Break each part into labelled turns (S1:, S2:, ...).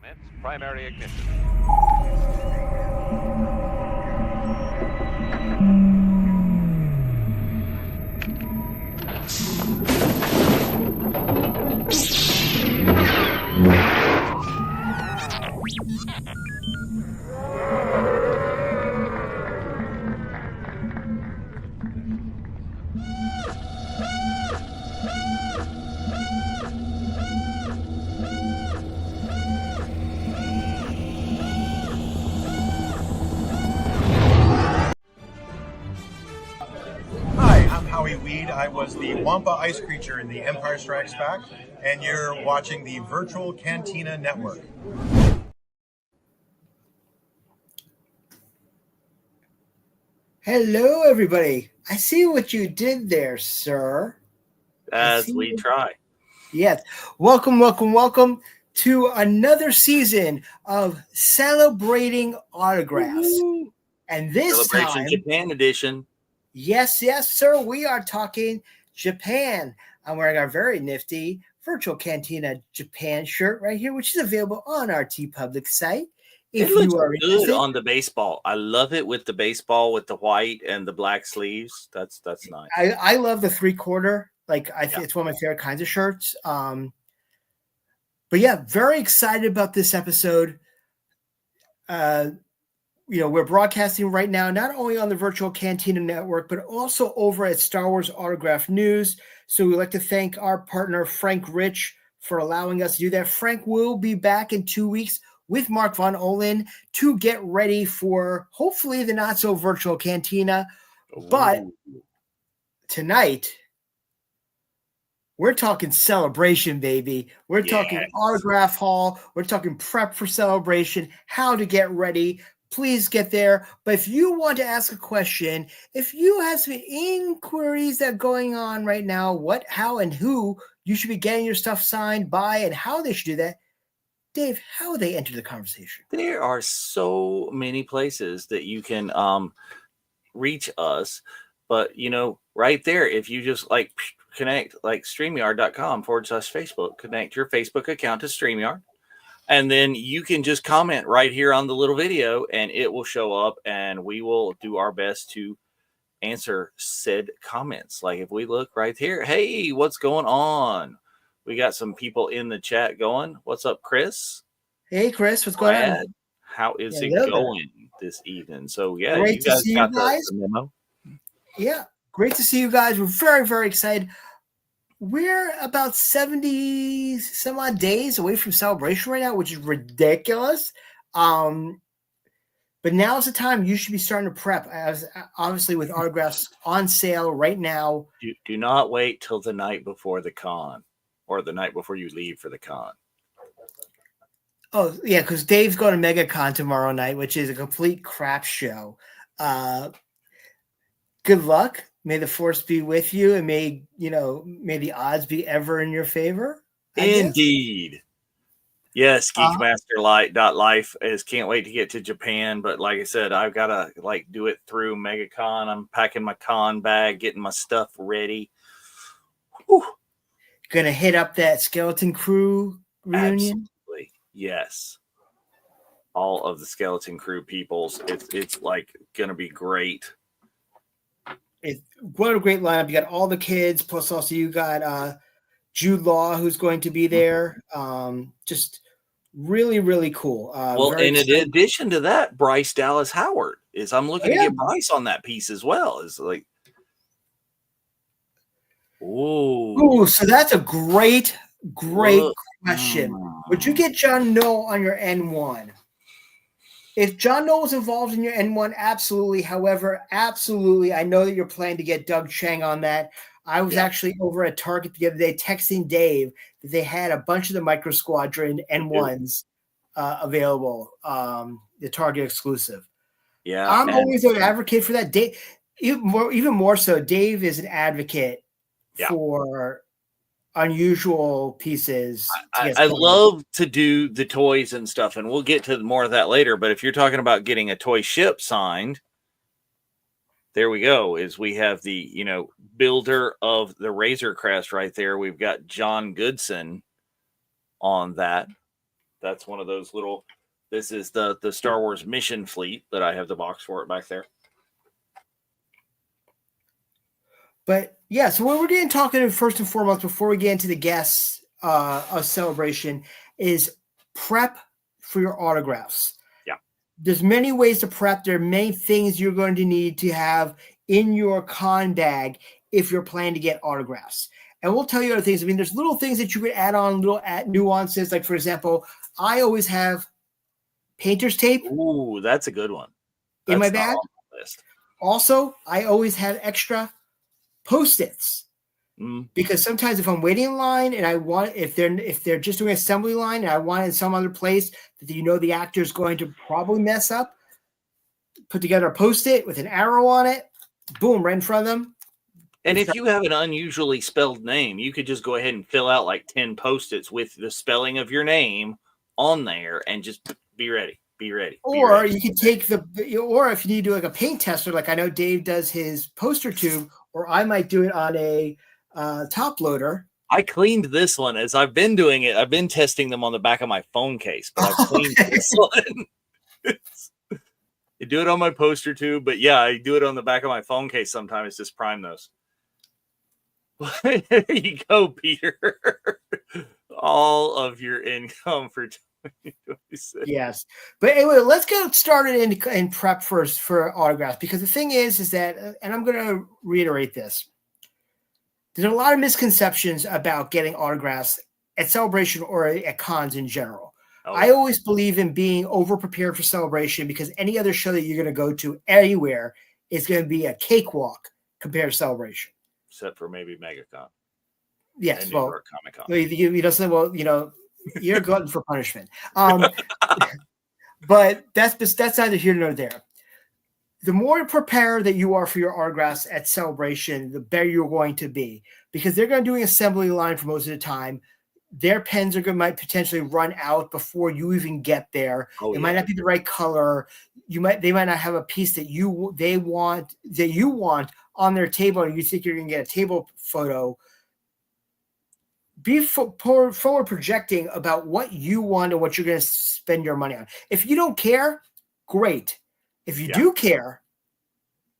S1: Commence primary ignition.
S2: Hi, I'm Howie Weed. I was the Wampa Ice Creature in The Empire Strikes Back, and you're watching the Virtual Cantina Network.
S3: Hello, everybody. I see what you did there, sir.
S4: As we try.
S3: Yes. Welcome to another season of Celebrating Autographs.
S4: Woo-hoo.
S3: And this
S4: Celebration
S3: time,
S4: Japan edition.
S3: yes, sir, we are talking Japan. I'm wearing our very nifty Virtual Cantina Japan shirt right here, which is available on our TeePublic site.
S4: It looks good on the baseball. I love it with the baseball with the white and the black sleeves. That's nice.
S3: I love the 3/4. Like I think it's one of my favorite kinds of shirts. But yeah, very excited about this episode. We're broadcasting right now, not only on the Virtual Cantina Network, but also over at Star Wars Autograph News. So we'd like to thank our partner, Frank Rich, for allowing us to do that. Frank will be back in 2 weeks with Mark Von Olin to get ready for hopefully the not so virtual cantina.
S4: Ooh.
S3: But tonight, we're talking celebration, baby. We're talking autograph haul. We're talking prep for celebration, how to get ready. Please get there. But if you want to ask a question, if you have some inquiries that are going on right now, what, how, and who you should be getting your stuff signed by and how they should do that, Dave, how would they enter the conversation?
S4: There are so many places that you can reach us. But, right there, if you just connect StreamYard.com/Facebook, connect your Facebook account to StreamYard. And then you can just comment right here on the little video and it will show up and we will do our best to answer said comments. Like if we look right here, hey, what's going on? We got some people in the chat going. What's up, Chris?
S3: Hey, Chris, what's going on?
S4: How is it going this evening? So, yeah,
S3: great
S4: you guys
S3: to see
S4: got
S3: you guys.
S4: The memo.
S3: Yeah, great to see you guys. We're very, very excited. We're about 70 some odd days away from celebration right now, which is ridiculous. But now's the time you should be starting to prep, as obviously with autographs on sale right now.
S4: Do not wait till the night before the con or the night before you leave for the con.
S3: Oh, yeah, because Dave's going to MegaCon tomorrow night, which is a complete crap show. Good luck. May the force be with you, and may the odds be ever in your favor.
S4: Indeed. Yes, Geekmasterlight.life can't wait to get to Japan. But like I said, I've got to do it through MegaCon. I'm packing my con bag, getting my stuff ready. Whew.
S3: Gonna hit up that Skeleton Crew reunion.
S4: Absolutely. Yes. All of the Skeleton Crew peoples. It's gonna be great.
S3: What a great lineup. You got all the kids, plus also you got Jude Law, who's going to be there. Just really, really cool.
S4: In addition to that, Bryce Dallas Howard I'm looking to get Bryce on that piece as well.
S3: Ooh, so that's a great question. Would you get John Noel on your N1? If John Noel was involved in your N1, absolutely. However, absolutely, I know that you're planning to get Doug Chang on that. I was actually over at Target the other day texting Dave that they had a bunch of the Micro Squadron N1s available, the Target exclusive.
S4: Yeah,
S3: I'm always an advocate for that. Dave, even more so, Dave is an advocate for unusual pieces.
S4: I love to do the toys and stuff, and we'll get to more of that later. But if you're talking about getting a toy ship signed, there we go. We have the builder of the Razor Crest right there. We've got John Goodson on that. That's one of those little. This is the Star Wars mission fleet that I have the box for it back there.
S3: But yeah, so what we're going to talk about first and foremost before we get into the guests of Celebration is prep for your autographs.
S4: Yeah.
S3: There's many ways to prep. There are many things you're going to need to have in your con bag if you're planning to get autographs. And we'll tell you other things. I mean, there's little things that you could add on, little nuances. Like, for example, I always have painter's tape.
S4: Ooh, that's a good one.
S3: In my
S4: That's not
S3: bag.
S4: on the list.
S3: Also, I always have extra Post-its. Because sometimes if I'm waiting in line and I want, if they're just doing assembly line and I want it in some other place that the actor is going to probably mess up, put together a Post-it with an arrow on it, boom, right in front of them.
S4: And if you have an unusually spelled name, you could just go ahead and fill out like 10 Post-its with the spelling of your name on there and just be ready. Be ready.
S3: Or you could take or if you need to do like a paint tester, like I know Dave does his poster tube, or I might do it on a top loader.
S4: I cleaned this one as I've been doing it. I've been testing them on the back of my phone case, but I cleaned this one. I do it on my poster tube, but yeah, I do it on the back of my phone case sometimes. Just prime those. There you go, Peter. All of your income for 2026.
S3: Yes, but anyway, let's get started in prep first for autographs, because the thing is that, and I'm going to reiterate this. There's a lot of misconceptions about getting autographs at Celebration or at cons in general. Oh. I always believe in being over-prepared for Celebration, because any other show that you're going to go to anywhere is going to be a cakewalk compared to Celebration.
S4: Except for maybe MegaCon.
S3: Yes, well,
S4: Comic-Con.
S3: You don't say, well, you're a glutton for punishment. But that's neither here nor there. The more prepared that you are for your autographs at Celebration, the better you're going to be, because they're going to do an assembly line for most of the time. Their pens might potentially run out before you even get there. It might not be the right color. They might not have a piece that you want on their table, and you think you're going to get a table photo. Be forward projecting about what you want and what you're going to spend your money on. If you don't care, great. If you do care,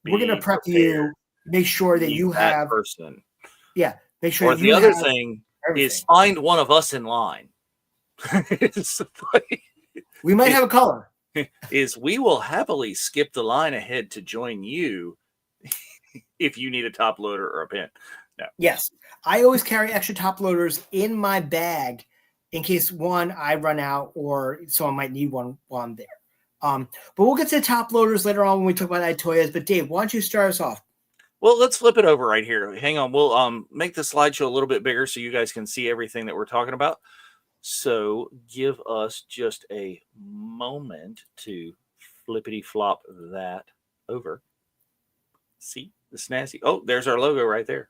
S3: we're going to prep you. Make sure that you have
S4: person.
S3: Yeah, make sure.
S4: Or the other thing is find one of us in line.
S3: We might have a color.
S4: Is we will happily skip the line ahead to join you if you need a top loader or a pen. No.
S3: Yes, I always carry extra top loaders in my bag in case I run out or someone might need one while I'm there. But we'll get to the top loaders later on when we talk about Itoyas. But Dave, why don't you start us off?
S4: Well, let's flip it over right here. Hang on. We'll make the slideshow a little bit bigger so you guys can see everything that we're talking about. So give us just a moment to flippity flop that over. See the snazzy. Oh, there's our logo right there.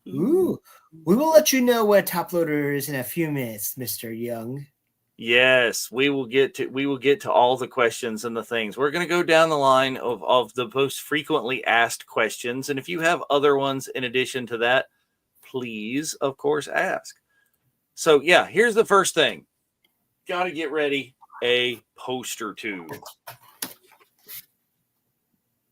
S3: Ooh. We will let you know what a top loader is in a few minutes, Mr. Young.
S4: Yes, we will get to all the questions and the things. We're going to go down the line of the most frequently asked questions. And if you have other ones in addition to that, please, of course, ask. So, yeah, here's the first thing. Got to get ready a poster tube.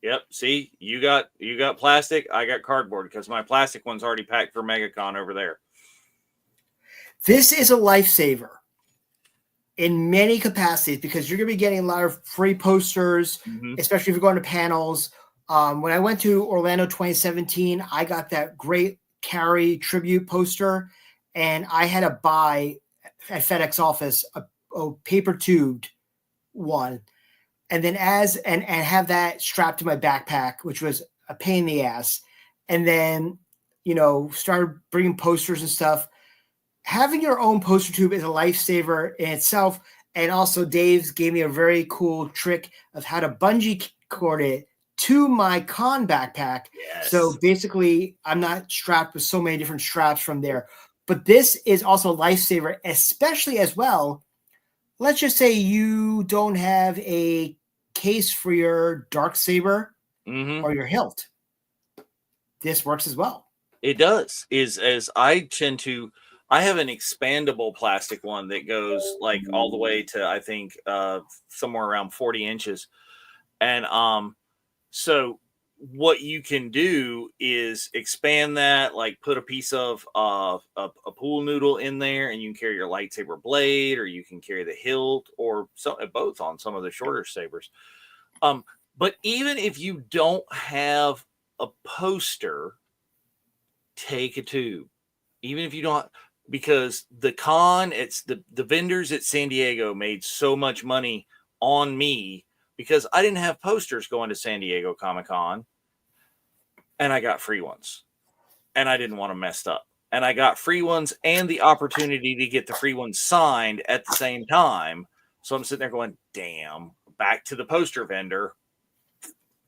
S4: Yep, see, you got plastic, I got cardboard, because my plastic one's already packed for MegaCon over there.
S3: This is a lifesaver in many capacities, because you're going to be getting a lot of free posters, especially if you're going to panels. When I went to Orlando 2017, I got that great Carrie tribute poster, and I had to buy at FedEx office a paper tubed one, and then and have that strapped to my backpack, which was a pain in the ass. And then, started bringing posters and stuff. Having your own poster tube is a lifesaver in itself. And also Dave gave me a very cool trick of how to bungee cord it to my con backpack.
S4: Yes.
S3: So basically I'm not strapped with so many different straps from there. But this is also a lifesaver, especially as well. Let's just say you don't have a case for your Darksaber or your hilt. This works as well.
S4: It does. As I tend to I have an expandable plastic one that goes like all the way to, I think, somewhere around 40 inches. And so what you can do is expand that, like put a piece of a pool noodle in there, and you can carry your lightsaber blade, or you can carry the hilt, or both on some of the shorter sabers. But even if you don't have a poster, take a tube. Even if you don't, because it's the vendors at San Diego made so much money on me because I didn't have posters going to San Diego Comic-Con, and I got free ones, and I didn't want them messed up. And I got free ones and the opportunity to get the free ones signed at the same time. So I'm sitting there going, damn, back to the poster vendor.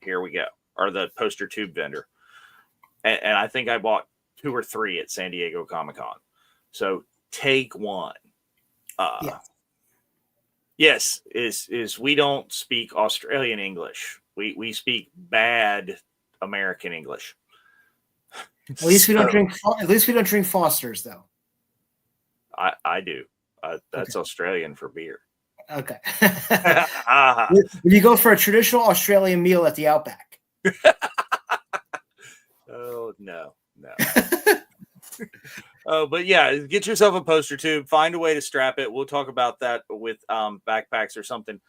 S4: Here we go. Or the poster tube vendor. And I think I bought 2 or 3 at San Diego Comic-Con. So take one. Yes, is we don't speak Australian English. We speak bad American English.
S3: At least we don't drink. At least we don't drink Fosters, though.
S4: I do. That's okay. Australian for beer.
S3: Okay. When you go for a traditional Australian meal at the Outback.
S4: Oh no. But yeah, get yourself a poster tube. Find a way to strap it. We'll talk about that with backpacks or something.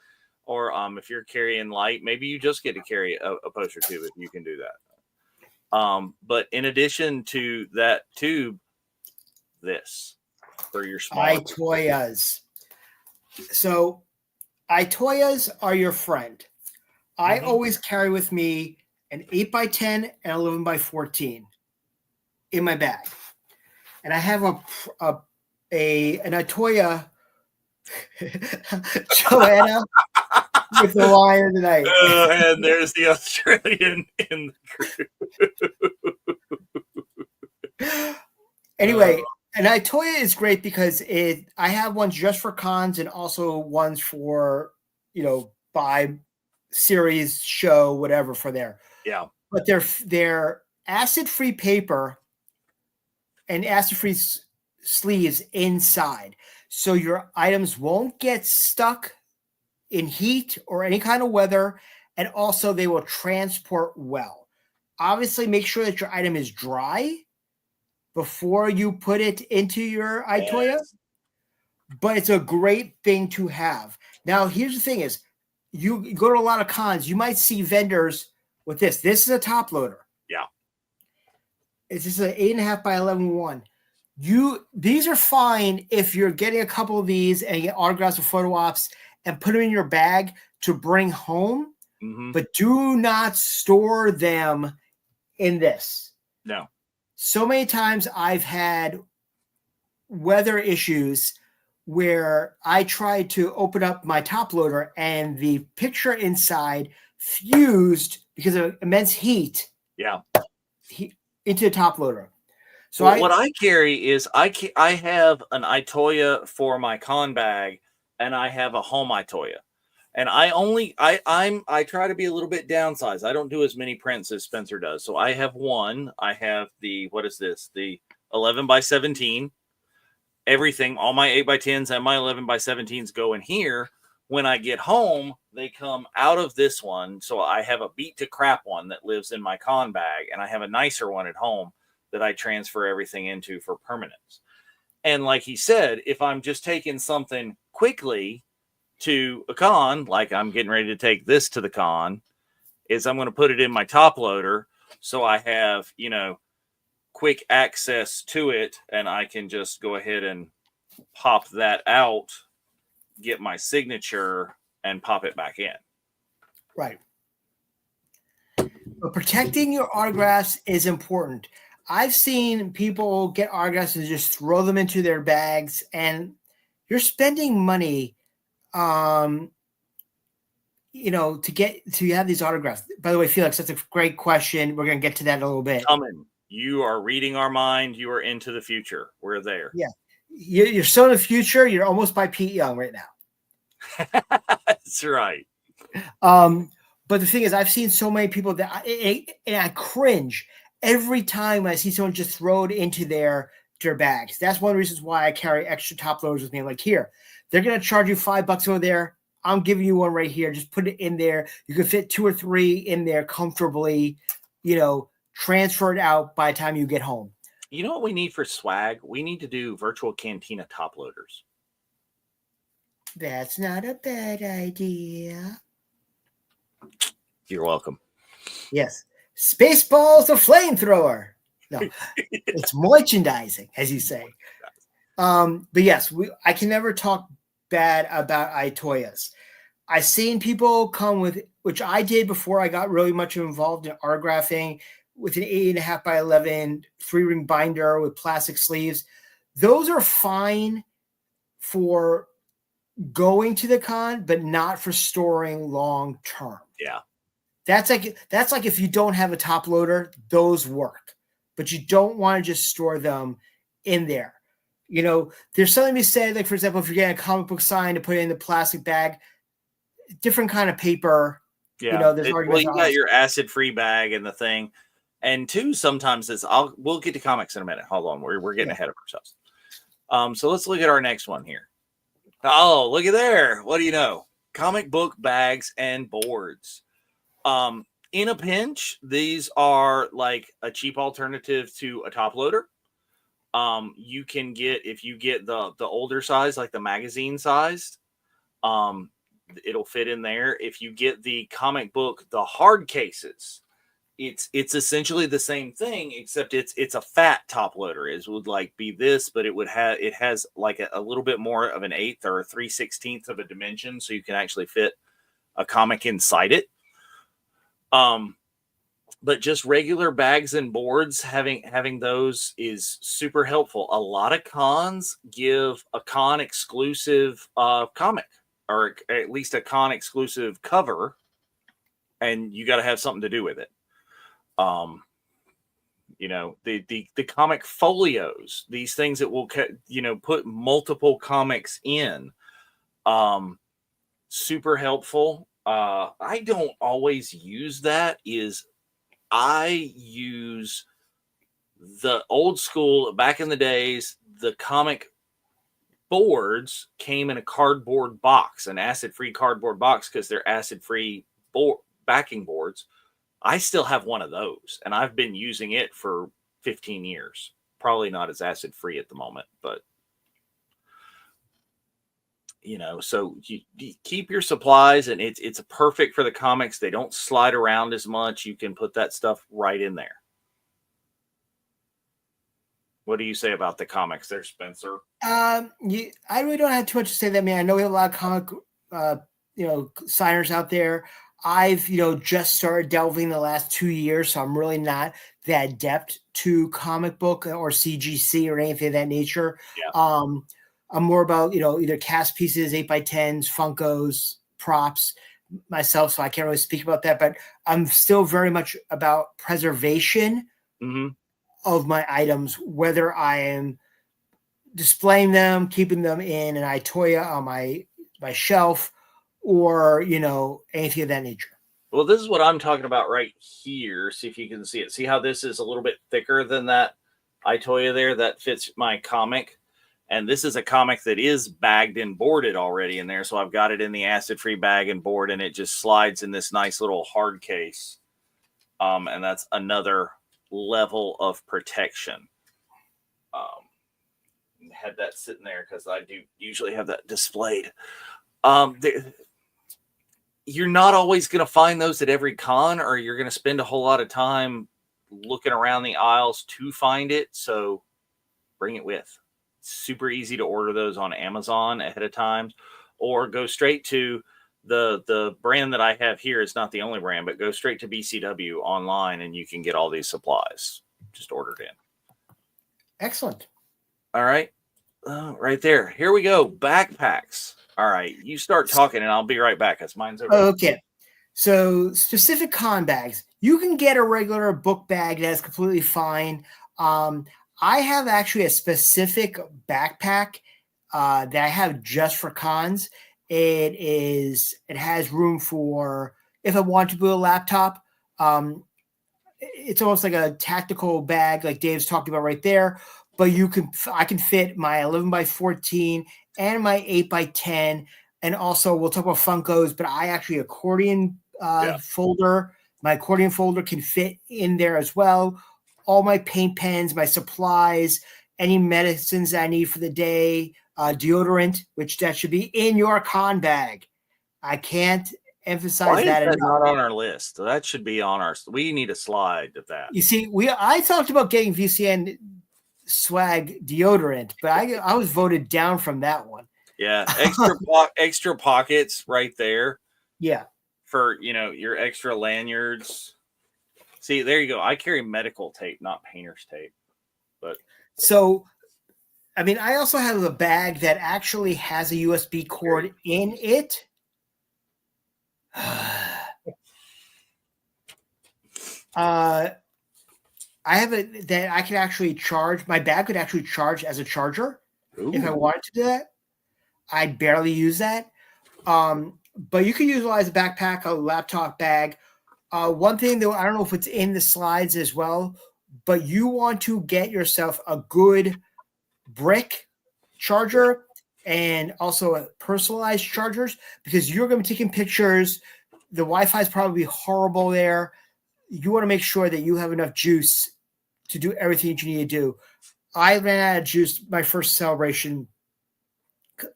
S4: Or if you're carrying light, maybe you just get to carry a poster tube if you can do that. But in addition to that tube, this for your small
S3: iToyas. So iToyas are your friend. I always carry with me an 8x10 and 11x14 in my bag. And I have an iToya Joanna with the lion tonight.
S4: And there's the Australian in the
S3: crew. Anyway, an iToya is great because I have ones just for cons and also ones for, buy series, show, whatever for there.
S4: Yeah.
S3: But they're acid-free paper and acid-free sleeves inside. So your items won't get stuck in heat or any kind of weather, and also they will transport well. Obviously, make sure that your item is dry before you put it into your iToya, but it's a great thing to have. Now, here's the thing is, you go to a lot of cons, you might see vendors with this. This is a top loader.
S4: Yeah.
S3: It's just an 8.5 by 11.1. These are fine if you're getting a couple of these and get autographs or photo ops and put them in your bag to bring home, but do not store them in this.
S4: No.
S3: So many times I've had weather issues where I tried to open up my top loader and the picture inside fused because of immense heat.
S4: Yeah.
S3: Into the top loader. So
S4: what I carry is I have an iToya for my con bag, and I have a home iToya. And I try to be a little bit downsized. I don't do as many prints as Spencer does. So I have one. I have the 11x17. Everything, all my 8x10s and my 11x17s go in here. When I get home, they come out of this one. So I have a beat to crap one that lives in my con bag, and I have a nicer one at home that I transfer everything into for permanence. And like he said, if I'm just taking something quickly to a con, like I'm getting ready to take this to the con, is I'm going to put it in my top loader so I have, quick access to it, and I can just go ahead and pop that out, get my signature, and pop it back in.
S3: Right. But protecting your autographs is important. I've seen people get autographs and just throw them into their bags, and you're spending money, to have these autographs. By the way, Felix, that's a great question. We're going to get to that in a little bit.
S4: You are reading our mind. You are into the future. We're there.
S3: Yeah. You're still in the future. You're almost by Pete Young right now.
S4: That's right.
S3: But the thing is, I've seen so many people that I cringe every time I see someone just throw it into their bags. That's one of the reasons why I carry extra top loaders with me. Like here, they're going to charge you $5 over there. I'm giving you one right here. Just put it in there. You can fit 2 or 3 in there comfortably, transfer it out by the time you get home.
S4: You know what we need for swag? We need to do virtual Cantina top loaders.
S3: That's not a bad idea.
S4: You're welcome.
S3: Yes. Spaceballs a flamethrower. No, it's merchandising, as you say. But yes, I can never talk bad about Itoyas. I've seen people come with, which I did before I got really much involved in autographing, with an 8.5 by 11 3-ring binder with plastic sleeves. Those are fine for going to the con, but not for storing long term.
S4: Yeah.
S3: That's like if you don't have a top loader, those work, but you don't want to just store them in there. There's something to be said, like, for example, if you're getting a comic book signed to put it in the plastic bag, different kind of paper.
S4: Yeah. You got your acid-free bag and the thing. And 2, sometimes we'll get to comics in a minute. Hold on. We're getting ahead of ourselves. So let's look at our next one here. Oh, look at there. What do you know? Comic book bags and boards. In a pinch, these are like a cheap alternative to a top loader. You can get, if you get the older size, like the magazine sized, it'll fit in there. If you get the comic book, the hard cases, it's essentially the same thing, except it's a fat top loader. It would like be this, but it has like a little bit more of an 1/8 or 3/16 of a dimension, so you can actually fit a comic inside it. But just regular bags and boards, having those is super helpful. A lot of cons give a con exclusive comic, or at least a con exclusive cover, and you got to have something to do with it. The comic folios, these things that will put multiple comics in, super helpful. I don't always use that. I use the old school. Back in the days, the comic boards came in a cardboard box, an acid-free cardboard box, because they're acid-free backing boards. I still have one of those, and I've been using it for 15 years. Probably not as acid-free at the moment, but so you keep your supplies, and it's perfect for the comics. They don't slide around as much. You can put that stuff right in there. What do you say about the comics there, Spencer?
S3: I really don't have too much to say. I know we have a lot of comic, signers out there. I've, just started delving the last 2 years, so I'm really not that adept to comic book or CGC or anything of that nature.
S4: Yeah.
S3: I'm more about, either cast pieces, 8x10s, Funkos, props myself, so I can't really speak about that, but I'm still very much about preservation of my items, whether I am displaying them, keeping them in an Itoya on my shelf, or, anything of that nature.
S4: Well, this is what I'm talking about right here. See if you can see it. See how this is a little bit thicker than that Itoya there that fits my comic? And this is a comic that is bagged and boarded already in there. So I've got it in the acid-free bag and board, and it just slides in this nice little hard case. And that's another level of protection. Had that sitting there because I do usually have that displayed. You're not always going to find those at every con, or you're going to spend a whole lot of time looking around the aisles to find it. So bring it with. Super easy to order those on Amazon ahead of time, or go straight to the brand that I have here. Is not the only brand, but go straight to BCW online and you can get all these supplies. Just order it in.
S3: Excellent.
S4: All right. Right there. Here we go. Backpacks. All right. You start talking and I'll be right back. Because mine's over.
S3: Okay. So specific con bags. You can get a regular book bag that's completely fine. I have actually a specific backpack that I have just for cons. It has room for, if I want to put a laptop, it's almost like a tactical bag like Dave's talking about right there. but I can fit my 11 by 14 and my 8 by 10. And also we'll talk about Funkos, but I actually accordion folder. My accordion folder can fit in there as well. All my paint pens, my supplies, any medicines I need for the day, deodorant, which that should be in your con bag. I can't emphasize that enough.
S4: Not on our list. That should be on our. We need a slide of that.
S3: You see, I talked about getting VCN swag deodorant, but I was voted down from that one.
S4: Yeah, extra pockets right there.
S3: Yeah,
S4: for your extra lanyards. See, there you go. I carry medical tape, not painter's tape. But
S3: so, I mean, I also have a bag that actually has a USB cord in it. I have it that I can actually charge. My bag could actually charge as a charger. Ooh. If I wanted to do that. I barely use that. But you can utilize a backpack, a laptop bag. One thing though, I don't know if it's in the slides as well, but you want to get yourself a good brick charger and also personalized chargers, because you're going to be taking pictures. The Wi-Fi is probably horrible there. You want to make sure that you have enough juice to do everything that you need to do. I ran out of juice my first celebration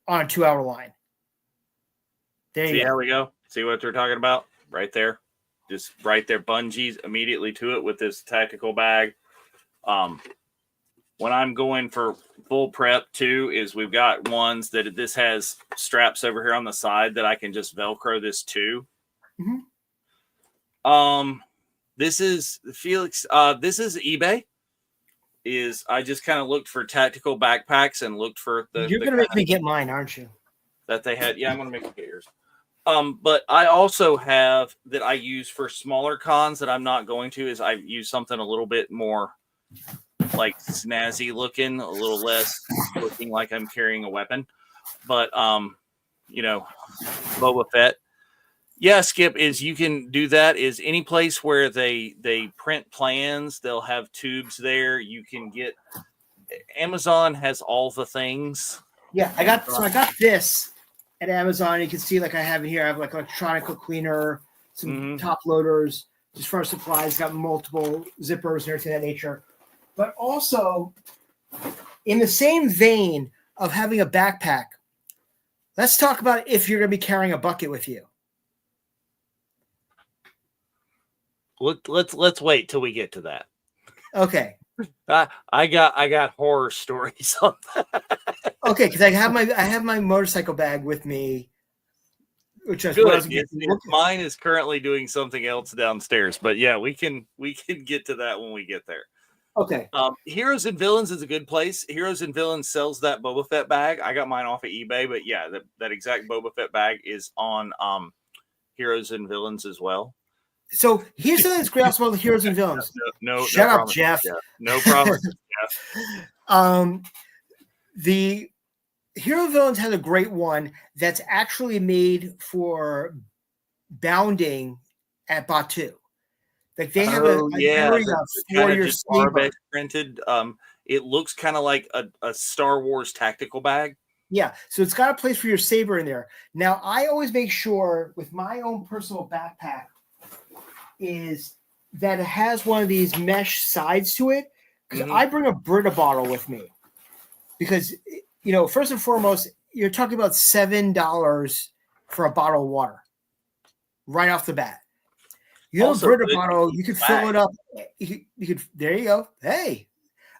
S3: on a 2-hour line.
S4: There we go. See what they're talking about? Right there. Just right there. Bungees immediately to it with this tactical bag. When I'm going for full prep too, is we've got ones that this has straps over here on the side that I can just Velcro this to.
S3: Mm-hmm.
S4: This is Felix. This is eBay. I just kind of looked for tactical backpacks and looked for the.
S3: You're going to make me get mine, aren't you?
S4: That they had. Yeah, I'm going to make you get yours. But I also have that I use for smaller cons that I'm not going to, is I use something a little bit more like snazzy looking, a little less looking like I'm carrying a weapon. But Boba Fett. Yeah, Skip, is you can do that. Is any place where they print plans, they'll have tubes there. You can get Amazon has all the things.
S3: Yeah, I got this at Amazon. You can see, like I have in here, I have like electronic cleaner, some top loaders, just for supplies, got multiple zippers and everything of that nature. But also, in the same vein of having a backpack, let's talk about if you're going to be carrying a bucket with you.
S4: Let's wait till we get to that.
S3: Okay.
S4: I got horror stories on that.
S3: Okay, because I have my motorcycle bag with me, which is
S4: mine is currently doing something else downstairs. But yeah, we can get to that when we get there.
S3: Okay.
S4: Heroes and Villains is a good place. Heroes and Villains sells that Boba Fett bag. I got mine off of eBay, but yeah, that exact Boba Fett bag is on Heroes and Villains as well.
S3: So here's something that's great about the Heroes and Villains. Shut up, Jeff.
S4: No problem, Jeff.
S3: The Hero and Villains has a great one that's actually made for bounding at Batuu. Like they have a area for your saber
S4: printed. It looks kind of like a Star Wars tactical bag.
S3: Yeah, so it's got a place for your saber in there. Now, I always make sure with my own personal backpack is that it has one of these mesh sides to it, because I bring a Brita bottle with me, because first and foremost, you're talking about $7 for a bottle of water right off the bat. You have also, a Brita bottle, you can fill it up. You could there you go. Hey,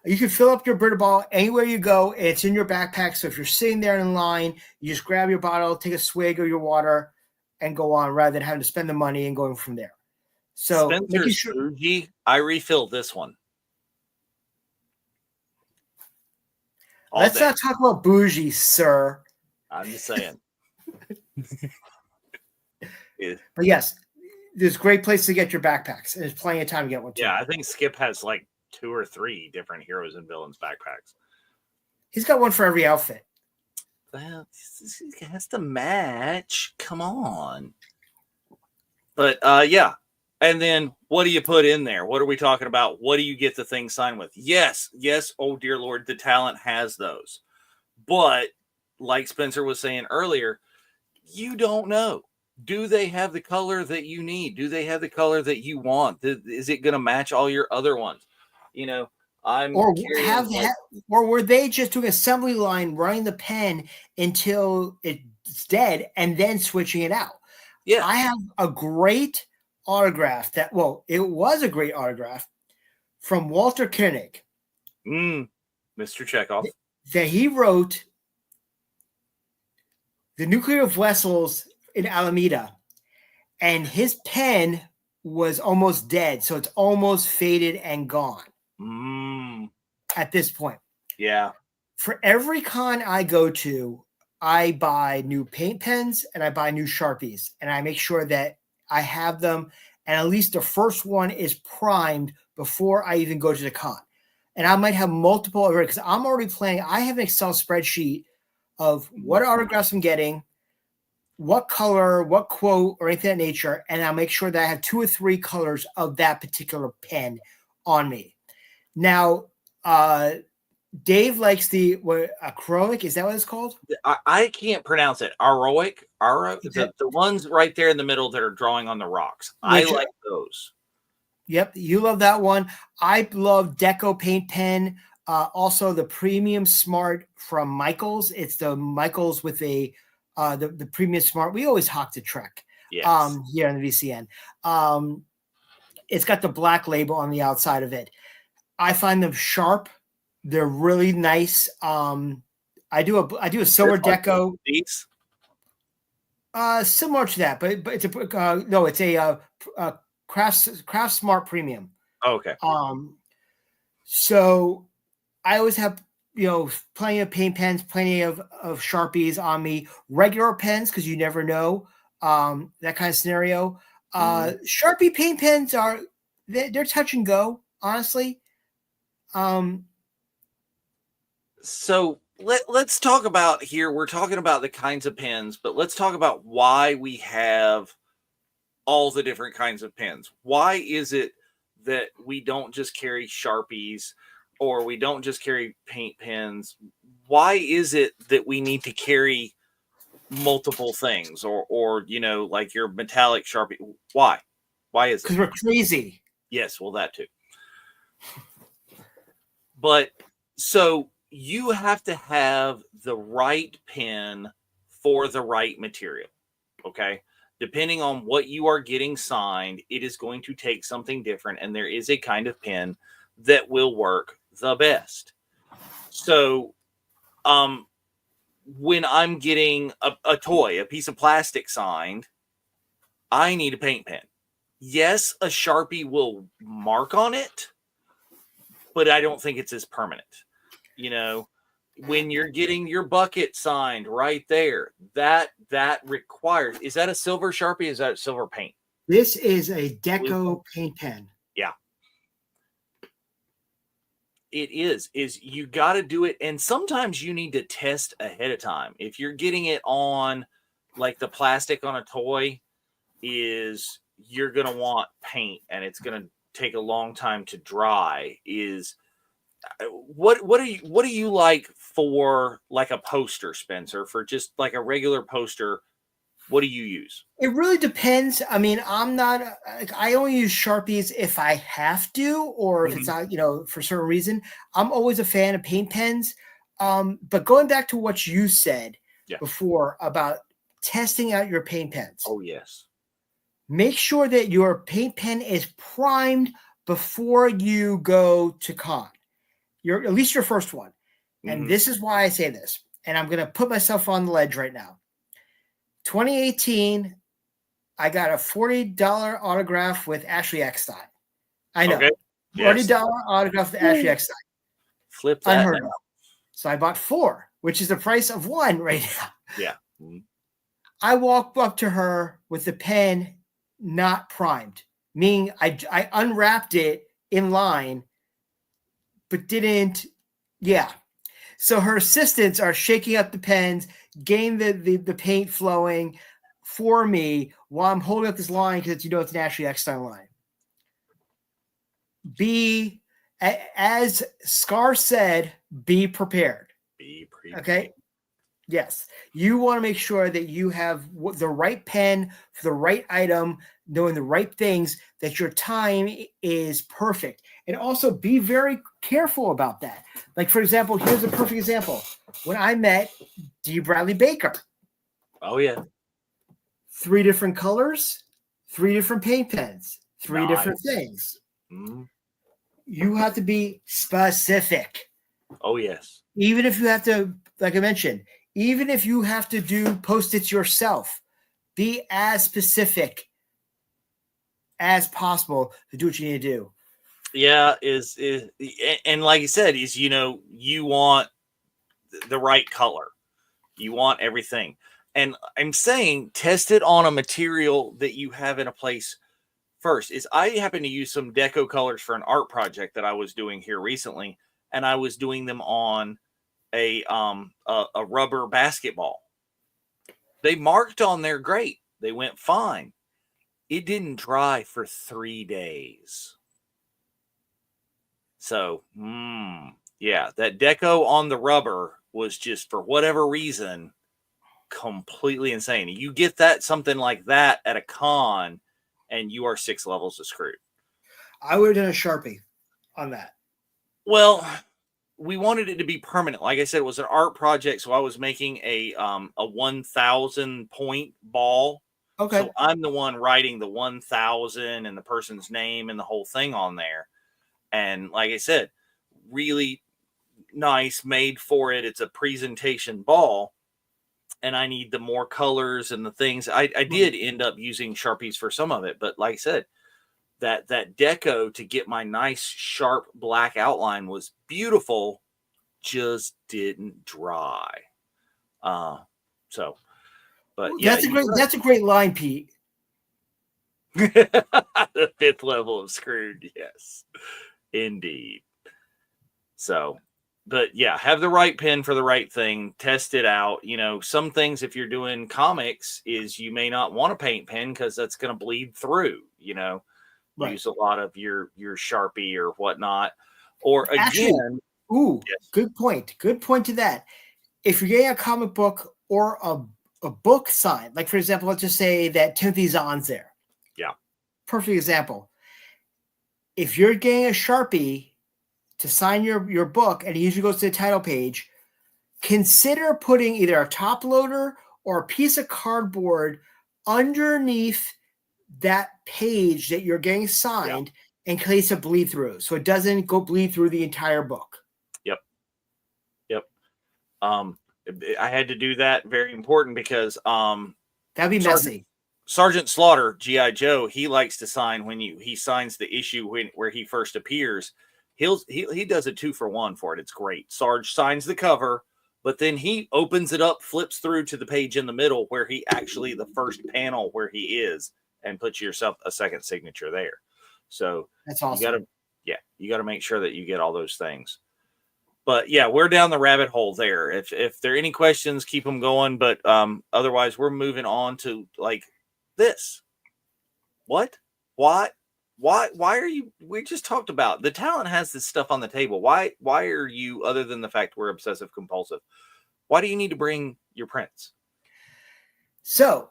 S3: you can fill up your Brita bottle anywhere you go. It's in your backpack. So if you're sitting there in line, you just grab your bottle, take a swig of your water, and go on, rather than having to spend the money and going from there. So
S4: Spencer's bougie, I refill this one.
S3: Let's not talk about bougie, sir.
S4: I'm just saying.
S3: But yes, there's a great place to get your backpacks. And there's plenty of time to get one too.
S4: Yeah, I think Skip has like 2 or 3 different Heroes and Villains backpacks.
S3: He's got one for every outfit.
S4: Well, it has to match. Come on. But yeah. And then What do you put in there? What are we talking about? What do you get the thing signed with? Yes. Oh, dear Lord, the talent has those. But like Spencer was saying earlier, you don't know. Do they have the color that you need? Do they have the color that you want? Is it going to match all your other ones? I'm curious.
S3: Or were they just doing assembly line, running the pen until it's dead, and then switching it out?
S4: Yeah,
S3: I have a great autograph it was a great autograph from Walter Koenig.
S4: Mr. Chekhov.
S3: That he wrote the nuclear vessels in Alameda, and his pen was almost dead, so it's almost faded and gone at this point.
S4: Yeah.
S3: For every con I go to, I buy new paint pens and I buy new Sharpies, and I make sure that I have them, and at least the first one is primed before I even go to the con. And I might have multiple already because I'm already planning. I have an Excel spreadsheet of what autographs I'm getting, what color, what quote, or anything of that nature, and I'll make sure that I have 2 or 3 colors of that particular pen on me. Now, Dave likes the acrylic. Is that what it's called?
S4: I can't pronounce it. Aroic, the ones right there in the middle that are drawing on the rocks. I like those.
S3: Yep, you love that one. I love Deco paint pen. Also, the Premium Smart from Michaels. It's the Michaels with the Premium Smart. We always hawk the Trek.
S4: Yes.
S3: Here on the VCN. It's got the black label on the outside of it. I find them sharp. They're really nice. I do a silver Deco.
S4: These?
S3: Similar to that, but it's a Craft Smart Premium.
S4: Oh, okay.
S3: So I always have plenty of paint pens, plenty of Sharpies on me, regular pens because you never know that kind of scenario. Sharpie paint pens they're touch and go, honestly.
S4: So let's talk about here. We're talking about the kinds of pens, but let's talk about why we have all the different kinds of pens. Why is it that we don't just carry Sharpies or we don't just carry paint pens? Why is it that we need to carry multiple things or like your metallic Sharpie? Why is it?
S3: Because we're crazy.
S4: Yes, well, that too. But so you have to have the right pen for the right material. Okay. Depending on what you are getting signed, it is going to take something different. And there is a kind of pen that will work the best. So, when I'm getting a toy, a piece of plastic signed, I need a paint pen. Yes, a Sharpie will mark on it, but I don't think it's as permanent. When you're getting your bucket signed right there, that requires, is that a silver Sharpie? Is that silver paint?
S3: This is a Deco paint pen.
S4: Yeah. It is you got to do it. And sometimes you need to test ahead of time. If you're getting it on like the plastic on a toy you're going to want paint and it's going to take a long time to dry. What do you like for like a poster, Spencer? For just like a regular poster, what do you use?
S3: It really depends. I mean, I only use Sharpies if I have to, or if it's not, for certain reason. I'm always a fan of paint pens. But going back to what you said before about testing out your paint pens.
S4: Oh, yes.
S3: Make sure that your paint pen is primed before you go to con. At least your first one. And this is why I say this. And I'm going to put myself on the ledge right now. 2018, I got a $40 autograph with Ashley Eckstein. I know. Okay. Yes. $40 autograph with Ashley Eckstein.
S4: Flip that.
S3: Unheard of. So I bought 4, which is the price of 1 right now.
S4: Yeah.
S3: I walked up to her with the pen not primed, meaning I unwrapped it in line, but didn't. Yeah. So her assistants are shaking up the pens, getting the paint flowing for me while I'm holding up this line because it's an Ashley Eckstein line. as Scar said, be prepared.
S4: Be prepared.
S3: Okay. Yes. You want to make sure that you have the right pen for the right item, knowing the right things, that your time is perfect. And also be very careful about that. Like, for example, here's a perfect example. When I met D. Bradley Baker.
S4: Oh, yeah.
S3: 3 different colors, 3 different paint pens, 3 different things.
S4: Mm-hmm.
S3: You have to be specific.
S4: Oh, yes.
S3: Even if you have to, like I mentioned, even if you have to do Post-its yourself, be as specific as possible to do what you need to do.
S4: Yeah, and like you said, you want the right color. You want everything. And I'm saying test it on a material that you have in a place first. I happen to use some deco colors for an art project that I was doing here recently, and I was doing them on a rubber basketball. They marked on there great. They went fine. It didn't dry for 3 days. So, yeah, that deco on the rubber was just, for whatever reason, completely insane. You get something like that at a con, and you are 6 levels of screwed.
S3: I would have done a Sharpie on that.
S4: Well, we wanted it to be permanent. Like I said, it was an art project, so I was making a 1,000 point ball.
S3: Okay.
S4: So I'm the one writing the 1,000 and the person's name and the whole thing on there. And like I said, really nice, made for it. It's a presentation ball, and I need the more colors and the things. I did end up using Sharpies for some of it, but like I said, that deco to get my nice sharp black outline was beautiful, just didn't dry. But yeah,
S3: that's a great line, Pete.
S4: The 5th level of screwed, yes, indeed. So, but yeah, have the right pen for the right thing. Test it out. Some things, if you're doing comics, is you may not want a paint pen because that's going to bleed through.
S3: Right.
S4: Use a lot of your Sharpie or whatnot. Or again,
S3: actually, yes. Good point. Good point to that. If you're getting a comic book or a book signed, like for example, let's just say that Timothy Zahn's there.
S4: Yeah.
S3: Perfect example. If you're getting a Sharpie to sign your book, and it usually goes to the title page, consider putting either a top loader or a piece of cardboard underneath that page that you're getting signed in case of bleed through, so it doesn't go bleed through the entire book.
S4: Yep. I had to do that. Very important, because
S3: that'd be messy.
S4: Sergeant Slaughter, G.I. Joe, he likes to sign when he signs the issue where he first appears. He does a 2-for-1 for it. It's great. Sarge signs the cover, but then he opens it up, flips through to the page in the middle where he actually, the first panel where he is, and puts yourself a second signature there. So
S3: that's awesome.
S4: You got to make sure that you get all those things. But yeah, we're down the rabbit hole there. If there are any questions, keep them going. But otherwise, we're moving on to like this. What? Why are you? We just talked about the talent has this stuff on the table. Why are you, other than the fact we're obsessive compulsive, why do you need to bring your prints?
S3: So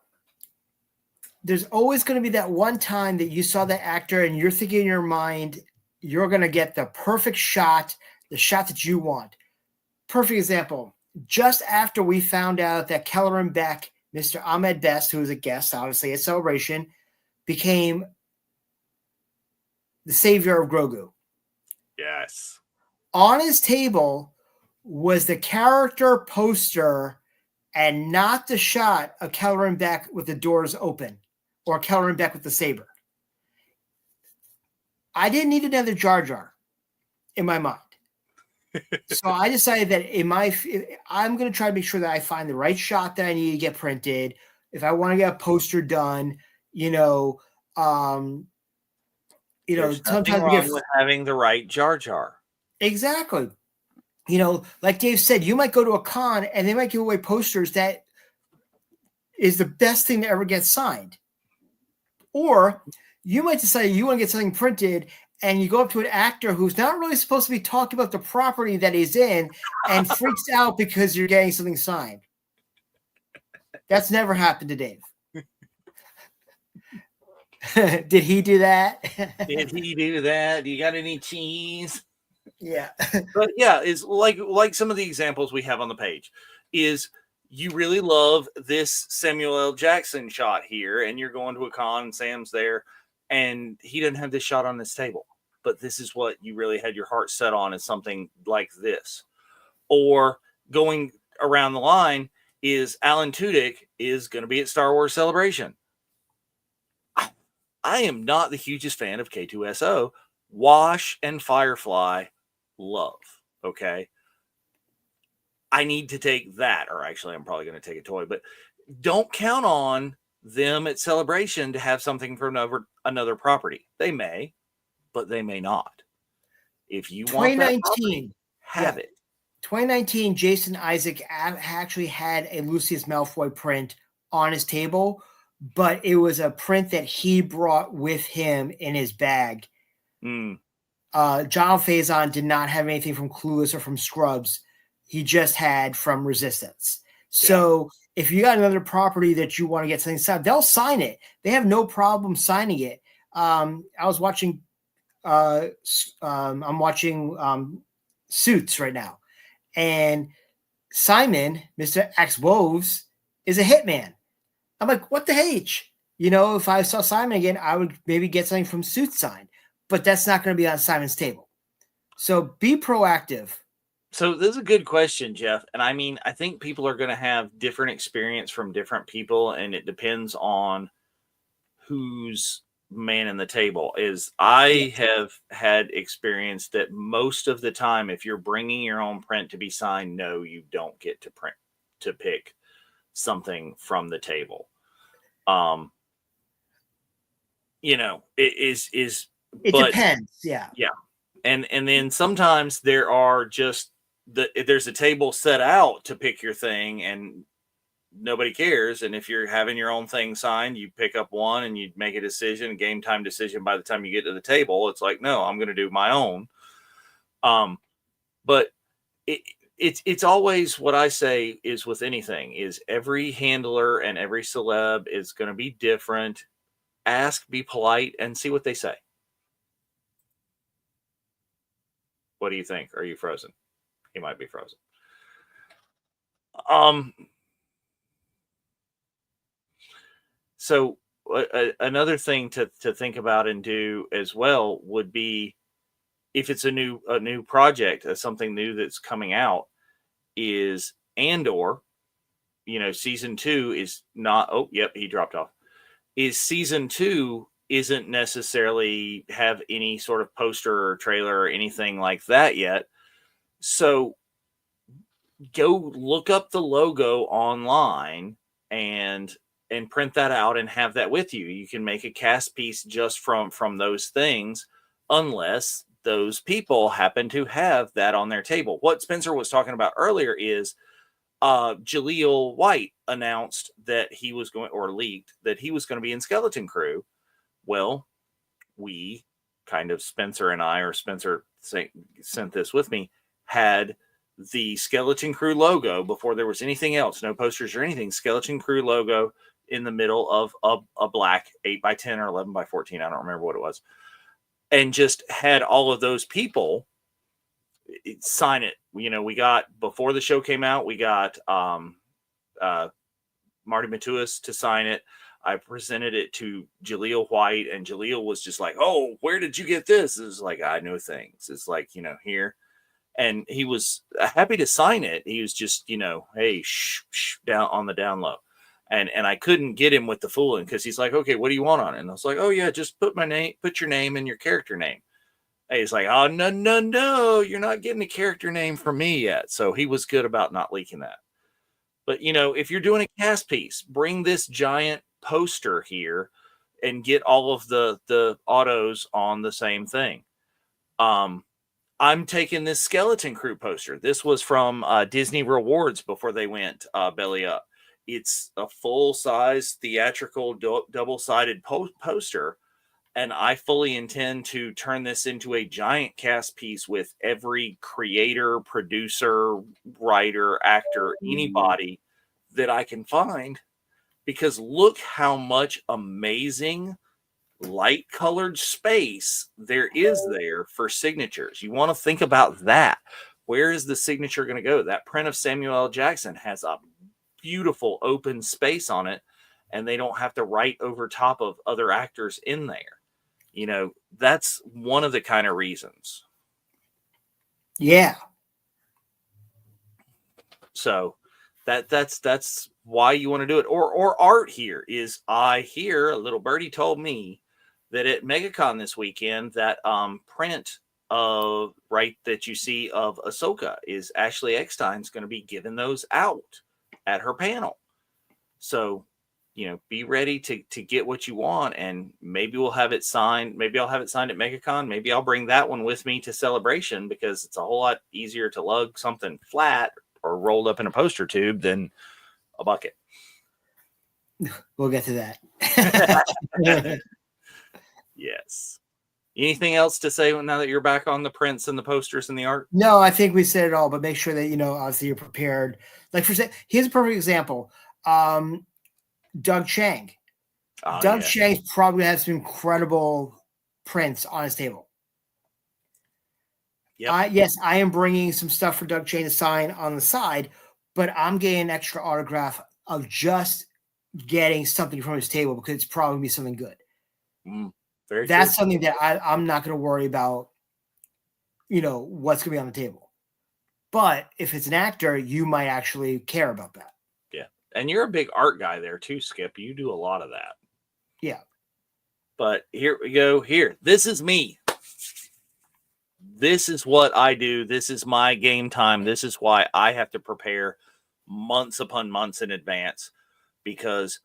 S3: there's always going to be that one time that you saw the actor and you're thinking in your mind, you're going to get the perfect shot, the shot that you want. Perfect example. Just after we found out that Kelleran Beck, Mr. Ahmed Best, who was a guest, obviously at Celebration, became the savior of Grogu.
S4: Yes.
S3: On his table was the character poster and not the shot of Kelleran Beck with the doors open or Kelleran Beck with the saber. I didn't need another Jar Jar in my mind. So I decided that I'm going to try to make sure that I find the right shot that I need to get printed. If I want to get a poster done, sometimes we get
S4: with having the right Jar Jar.
S3: Exactly. Like Dave said, you might go to a con and they might give away posters that is the best thing to ever get signed. Or you might decide you want to get something printed and you go up to an actor who's not really supposed to be talking about the property that he's in and freaks out because you're getting something signed. That's never happened to Dave. Did he do that?
S4: Did he do that? Do you got any cheese?
S3: Yeah.
S4: But yeah, is like some of the examples we have on the page is you really love this Samuel L. Jackson shot here, and you're going to a con, and Sam's there, and he didn't have this shot on this table. But this is what you really had your heart set on, is something like this. Or going around the line is Alan Tudyk is going to be at Star Wars Celebration. I am not the hugest fan of K2SO. Wash and Firefly love. Okay. I need to take that, or actually I'm probably going to take a toy, but don't count on them at Celebration to have something from another property. They may, but they may not. If you want that property, have it.
S3: 2019, Jason Isaac actually had a Lucius Malfoy print on his table, but it was a print that he brought with him in his bag. John Faison did not have anything from Clueless or from Scrubs. He just had from Resistance. So if you got another property that you want to get something signed, they'll sign it. They have no problem signing it. I was watching I'm watching Suits right now. And Simon, Mr. X Woves, is a hitman. I'm like, what the H? You know, if I saw Simon again, I would maybe get something from Suits signed. But that's not going to be on Simon's table. So be proactive.
S4: So this is a good question, Jeff. And I mean, I think people are going to have different experience from different people, and it depends on who's man in the table. Is I have had experience that most of the time, if you're bringing your own print to be signed, no, you don't get to pick something from the table. You know, it
S3: depends. Yeah.
S4: And then sometimes there are just there's a table set out to pick your thing, and nobody cares. And if you're having your own thing signed, you pick up one and you make a decision, a game time decision. By the time you get to the table, it's like, no, I'm going to do my own. But it's always what I say is with anything is every handler and every celeb is going to be different. Ask, be polite, and see what they say. What do you think? Are you frozen? He might be frozen. So another thing to think about and do as well would be, if it's a new project, something new that's coming out, is Andor, you know, season 2 is not. Oh, yep, he dropped off. Is season 2 isn't necessarily have any sort of poster or trailer or anything like that yet. So go look up the logo online and print that out and have that with you. You can make a cast piece just from those things, unless those people happen to have that on their table. What Spencer was talking about earlier is Jaleel White announced that he was going, or leaked that he was going to be in Skeleton Crew. Well, we kind of, Spencer and I, or Spencer sent this with me, had the Skeleton Crew logo before there was anything else, no posters or anything. Skeleton Crew logo in the middle of a black 8x10 or 11x14. I don't remember what it was. And just had all of those people sign it. You know, we got, before the show came out, we got Marty Matuis to sign it. I presented it to Jaleel White, and Jaleel was just like, oh, where did you get this? It was like, I know things. It's like, you know, here. And he was happy to sign it. He was just, you know, hey, down on the down low. And I couldn't get him with the fooling, because he's like, okay, what do you want on it? And I was like, oh yeah, just put your name and your character name. And he's like, oh, no, you're not getting a character name from me yet. So he was good about not leaking that. But, you know, if you're doing a cast piece, bring this giant poster here and get all of the autos on the same thing. I'm taking this Skeleton Crew poster. This was from Disney Rewards before they went belly up. It's a full-size theatrical double-sided poster, And I fully intend to turn this into a giant cast piece with every creator, producer, writer, actor, anybody that I can find. Because look how much amazing light colored space there is there for signatures. You want to think about that. Where is the signature going to go? That print of Samuel L. Jackson has a beautiful open space on it, and they don't have to write over top of other actors in there. You know, that's one of the kind of reasons.
S3: Yeah.
S4: So that's why you want to do it. Or art here is, I hear a little birdie told me that at MegaCon this weekend, that print of that you see of Ahsoka is Ashley Eckstein's going to be giving those out at her panel. So, you know, be ready to get what you want, and maybe we'll have it signed. Maybe I'll have it signed at MegaCon. Maybe I'll bring that one with me to Celebration, because it's a whole lot easier to lug something flat or rolled up in a poster tube than a bucket.
S3: We'll get to that.
S4: Yes. Anything else to say now that you're back on the prints and the posters and the art?
S3: No, I think we said it all, but make sure that, you know, obviously you're prepared. Like, here's a perfect example. Doug Chiang. Doug Chiang probably has some incredible prints on his table.
S4: Yep.
S3: Yes, I am bringing some stuff for Doug Chiang to sign on the side, but I'm getting an extra autograph of just getting something from his table, because it's probably going to be something good. That's true. Something that I'm not going to worry about, you know, what's going to be on the table. But if it's an actor, you might actually care about that.
S4: And you're a big art guy there too, Skip. You do a lot of that.
S3: Yeah.
S4: But here we go. Here. This is me. This is what I do. This is my game time. This is why I have to prepare months upon months in advance, because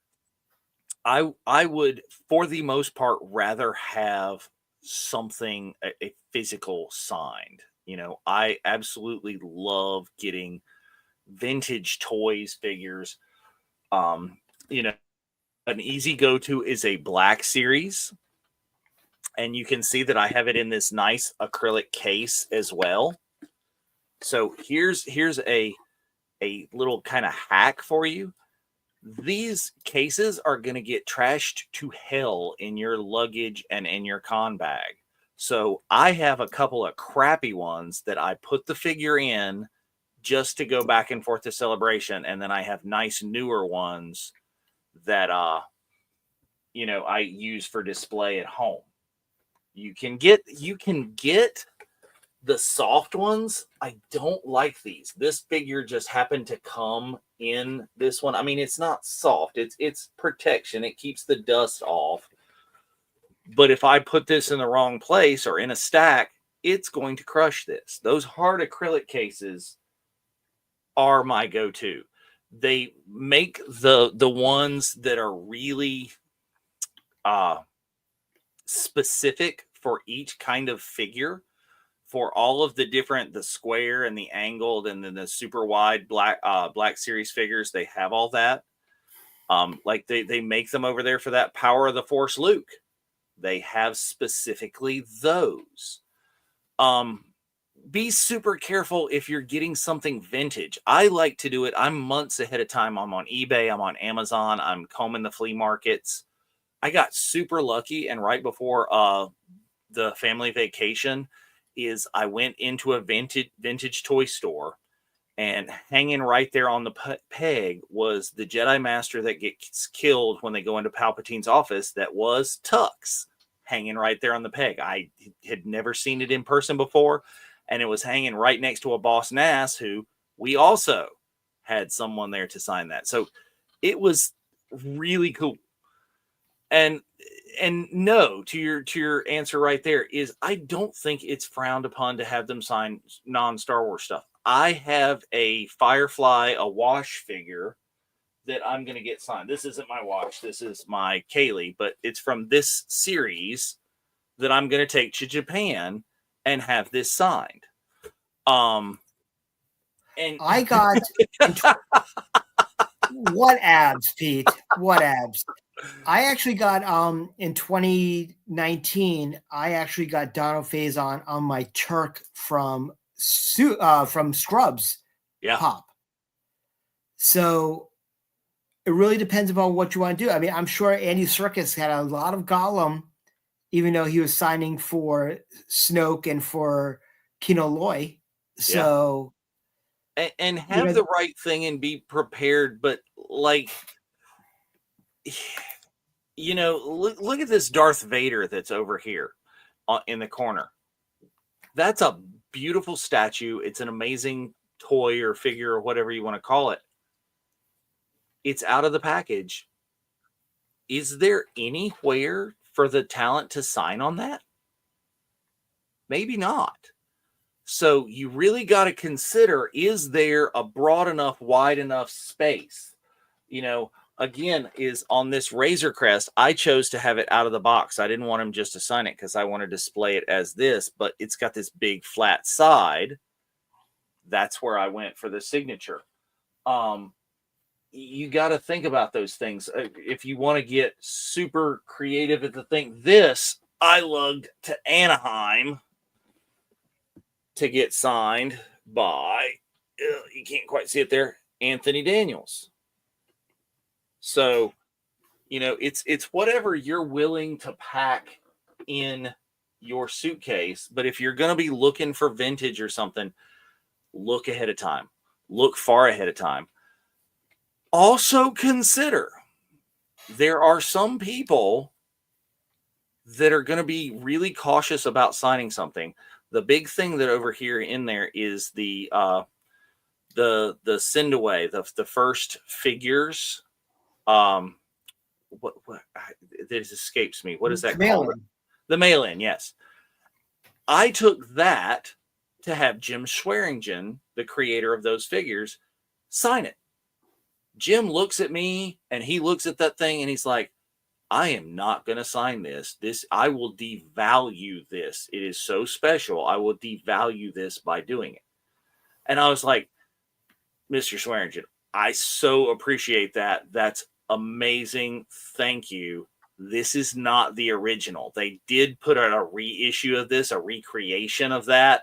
S4: I would, for the most part, rather have something, a physical signed. You know, I absolutely love getting vintage toys, figures. You know, an easy go-to is a Black Series, and you can see that I have it in this nice acrylic case as well. So here's a little kind of hack for you. These cases are going to get trashed to hell in your luggage and in your con bag. So I have a couple of crappy ones that I put the figure in just to go back and forth to Celebration. And then I have nice newer ones that, you know, I use for display at home. You can get the soft ones. I don't like these. This figure just happened to come in this one. I mean, it's not soft. It's protection. It keeps the dust off. But if I put this in the wrong place or in a stack, it's going to crush this. Those hard acrylic cases are my go-to. They make the ones that are really specific for each kind of figure, for all of the different, the square and the angled and then the super wide Black Series figures. They have all that. Like they make them over there for that Power of the Force Luke. They have specifically those. Be super careful if you're getting something vintage. I like to do it. I'm months ahead of time. I'm on eBay. I'm on Amazon. I'm combing the flea markets. I got super lucky, and right before the family vacation I went into a vintage toy store, and hanging right there on the peg was the Jedi Master that gets killed when they go into Palpatine's office. That was Tux, hanging right there on the peg. I had never seen it in person before, and it was hanging right next to a Boss Nass, who we also had someone there to sign that. So it was really cool. And no, to your answer right there is, I don't think it's frowned upon to have them sign non-Star Wars stuff. I have a Firefly, a wash figure that I'm going to get signed. This isn't my wash. This is my Kaylee, but it's from this series that I'm going to take to Japan and have this signed. And
S3: I got what abs, Pete? What abs? I actually got in 2019. I actually got Donald Faison on my Turk from Scrubs
S4: Yeah.
S3: pop. So it really depends upon what you want to do. I mean, I'm sure Andy Serkis had a lot of Gollum, even though he was signing for Snoke and for Kino Loy. So
S4: and have the right thing and be prepared, but like, you know, look at this Darth Vader that's over here in the corner. That's a beautiful statue. It's an amazing toy or figure or whatever you want to call it. It's out of the package. Is there anywhere for the talent to sign on that? Maybe not. So you really got to consider, is there a broad enough, wide enough space? You know, again, is on this Razor Crest, I chose to have it out of the box. I didn't want him just to sign it because I want to display it as this, but it's got this big flat side. That's where I went for the signature. You got to think about those things. If you want to get super creative at the thing, this I lugged to Anaheim to get signed by, you can't quite see it there, Anthony Daniels. So, you know, it's whatever you're willing to pack in your suitcase. But if you're going to be looking for vintage or something, look ahead of time. Look far ahead of time. Also consider there are some people that are going to be really cautious about signing something. The big thing that over here in there is the send away, the first figures. What this escapes me. What is that called? The mail-in, yes. I took that to have Jim Swearingen, the creator of those figures, sign it. Jim looks at me and he looks at that thing and he's like, I am not going to sign this. I will devalue this. It is so special. I will devalue this by doing it. And I was like, Mr. Swearingen, I so appreciate that. That's amazing. Thank you. This is not the original. They did put out a reissue of this, a recreation of that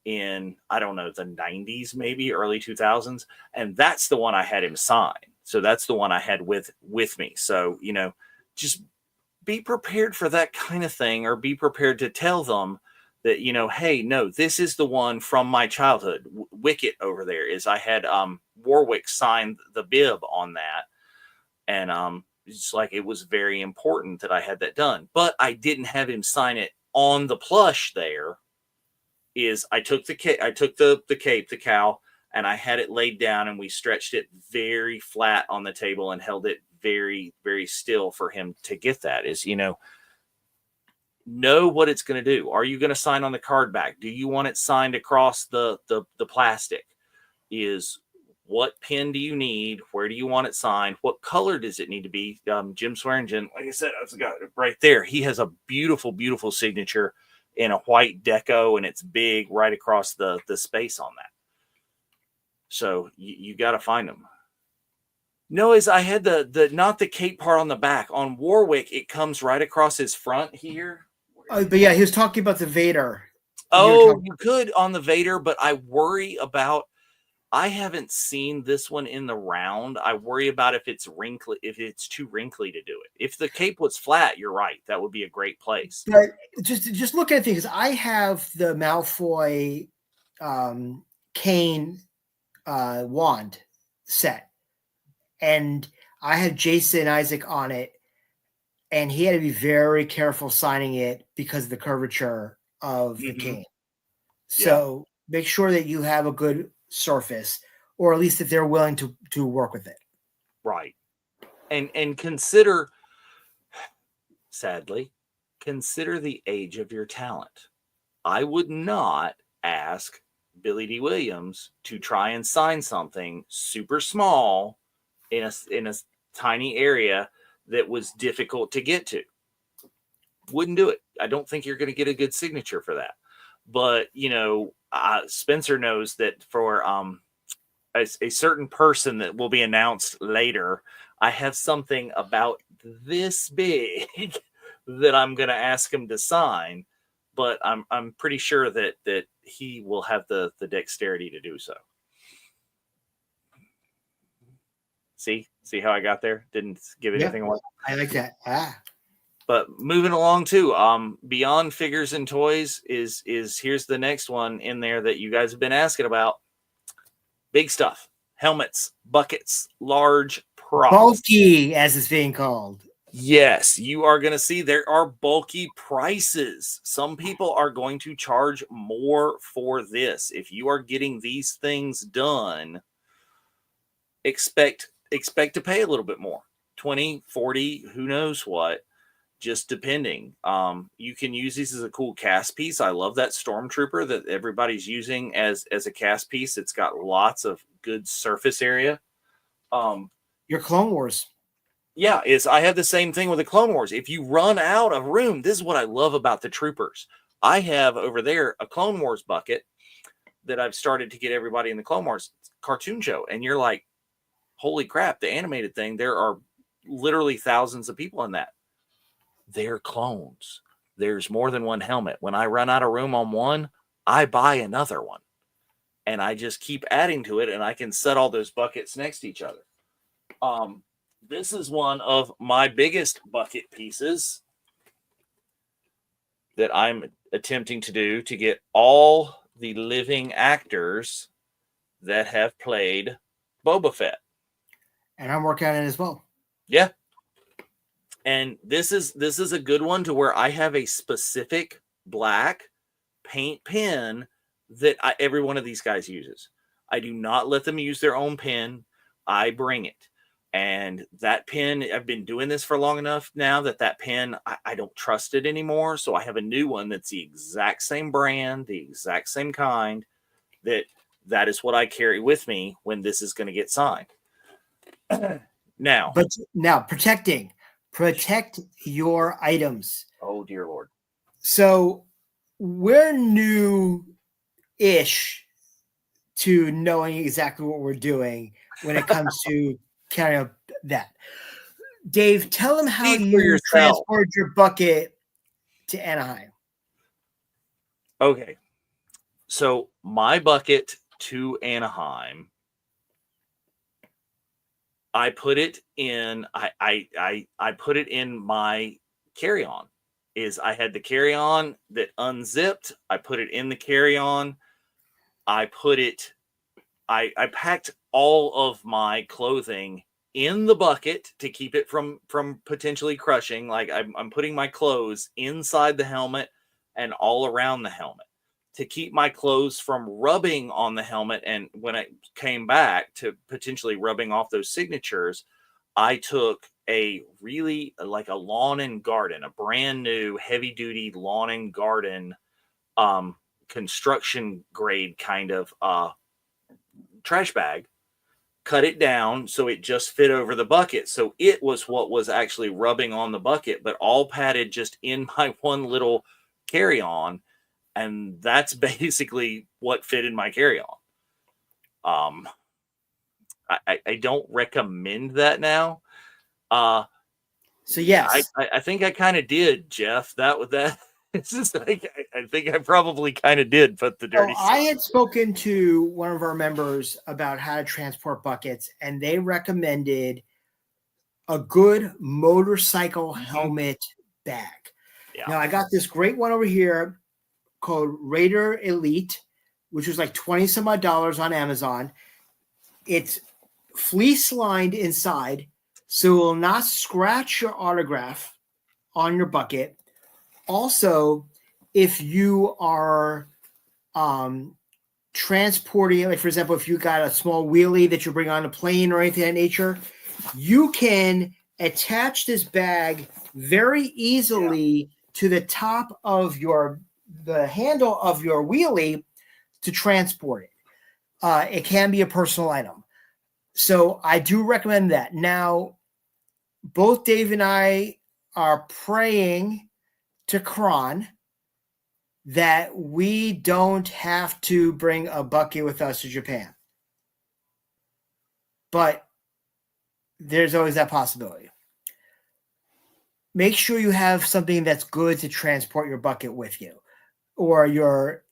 S4: in, I don't know, the 90s, maybe early 2000s. And that's the one I had him sign. So that's the one I had with me. So, you know, just be prepared for that kind of thing, or be prepared to tell them that, you know, hey, no, this is the one from my childhood. Wicket over there is, I had Warwick sign the bib on that. And it's like, it was very important that I had that done, but I didn't have him sign it on the plush. There is, I took the cape, the cowl, and I had it laid down and we stretched it very flat on the table and held it very, very still for him to get that. Is, you know what it's going to do. Are you going to sign on the card back? Do you want it signed across the plastic? Is, what pen do you need? Where do you want it signed? What color does it need to be? Jim Swearingen, like I said, I've got it right there. He has a beautiful, beautiful signature in a white deco, and it's big right across the space on that. So you got to find them. No, as I had the not the cape part on the back. On Warwick, it comes right across his front here.
S3: But yeah, he was talking about the Vader.
S4: Oh, you could on the Vader, but I worry about, I haven't seen this one in the round. I worry about if it's wrinkly, if it's too wrinkly to do it. If the cape was flat, you're right. That would be a great place.
S3: But just look at things. I have the Malfoy Kane wand set, and I had Jason Isaac on it, and he had to be very careful signing it because of the curvature of the cane. So make sure that you have a good surface, or at least if they're willing to work with it.
S4: Right. And consider, sadly, consider the age of your talent. I would not ask Billy D. Williams to try and sign something super small in a tiny area that was difficult to get to. Wouldn't do it. I don't think you're going to get a good signature for that. But, you know, Spencer knows that for a certain person that will be announced later, I have something about this big that I'm going to ask him to sign, but I'm pretty sure that he will have the dexterity to do so. See how I got there? Didn't give anything away.
S3: I like that.
S4: But moving along too, beyond figures and toys is here's the next one in there that you guys have been asking about. Big stuff. Helmets, buckets, large props.
S3: Bulky, as it's being called.
S4: Yes, you are going to see there are bulky prices. Some people are going to charge more for this. If you are getting these things done, expect to pay a little bit more. 20, 40, who knows what, just depending. You can use these as a cool cast piece. I love that Stormtrooper that everybody's using as a cast piece. It's got lots of good surface area.
S3: Your Clone Wars.
S4: Yeah, I have the same thing with the Clone Wars. If you run out of room, this is what I love about the troopers. I have over there a Clone Wars bucket that I've started to get everybody in the Clone Wars cartoon show. And you're like, holy crap, the animated thing, there are literally thousands of people in that. They're clones. There's more than one helmet. When I run out of room on one, I buy another one. And I just keep adding to it, and I can set all those buckets next to each other. This is one of my biggest bucket pieces that I'm attempting to do to get all the living actors that have played Boba Fett.
S3: And I'm working on it as well.
S4: Yeah. And this is a good one to where I have a specific black paint pen that every one of these guys uses. I do not let them use their own pen. I bring it. And that pen, I've been doing this for long enough now that pen, I don't trust it anymore. So I have a new one that's the exact same brand, the exact same kind, that is what I carry with me when this is going to get signed. Now protect your items. Oh, dear Lord.
S3: So we're new-ish to knowing exactly what we're doing when it comes to carrying out that. Dave, tell them how you transport your bucket to Anaheim.
S4: Okay. So my bucket to Anaheim, I put it in. I put it in my carry-on. I had the carry-on that unzipped. I put it in the carry-on. I packed all of my clothing in the bucket to keep it from potentially crushing. Like I'm putting my clothes inside the helmet and all around the helmet to keep my clothes from rubbing on the helmet. And when I came back to potentially rubbing off those signatures, I took a lawn and garden, a brand new heavy duty lawn and garden, construction grade kind of, trash bag, cut it down so it just fit over the bucket. So it was what was actually rubbing on the bucket, but all padded just in my one little carry-on. And that's basically what fit in my carry-on. I don't recommend that now.
S3: So yes,
S4: I think I kind of did, Jeff. It's just like I think I probably kind of did put the dirty.
S3: I had spoken to one of our members about how to transport buckets, and they recommended a good motorcycle helmet bag. Yeah. Now I got this great one over here called Raider Elite, which was like $20 some odd on Amazon. It's fleece lined inside, so it will not scratch your autograph on your bucket. Also, if you are transporting, like for example, if you got a small wheelie that you bring on a plane or anything of that nature, you can attach this bag very easily to the top of the handle of your wheelie to transport it. It can be a personal item. So I do recommend that. Now, both Dave and I are praying to Kron that we don't have to bring a bucket with us to Japan. But there's always that possibility. make sure you have something that's good to transport your bucket with you, or your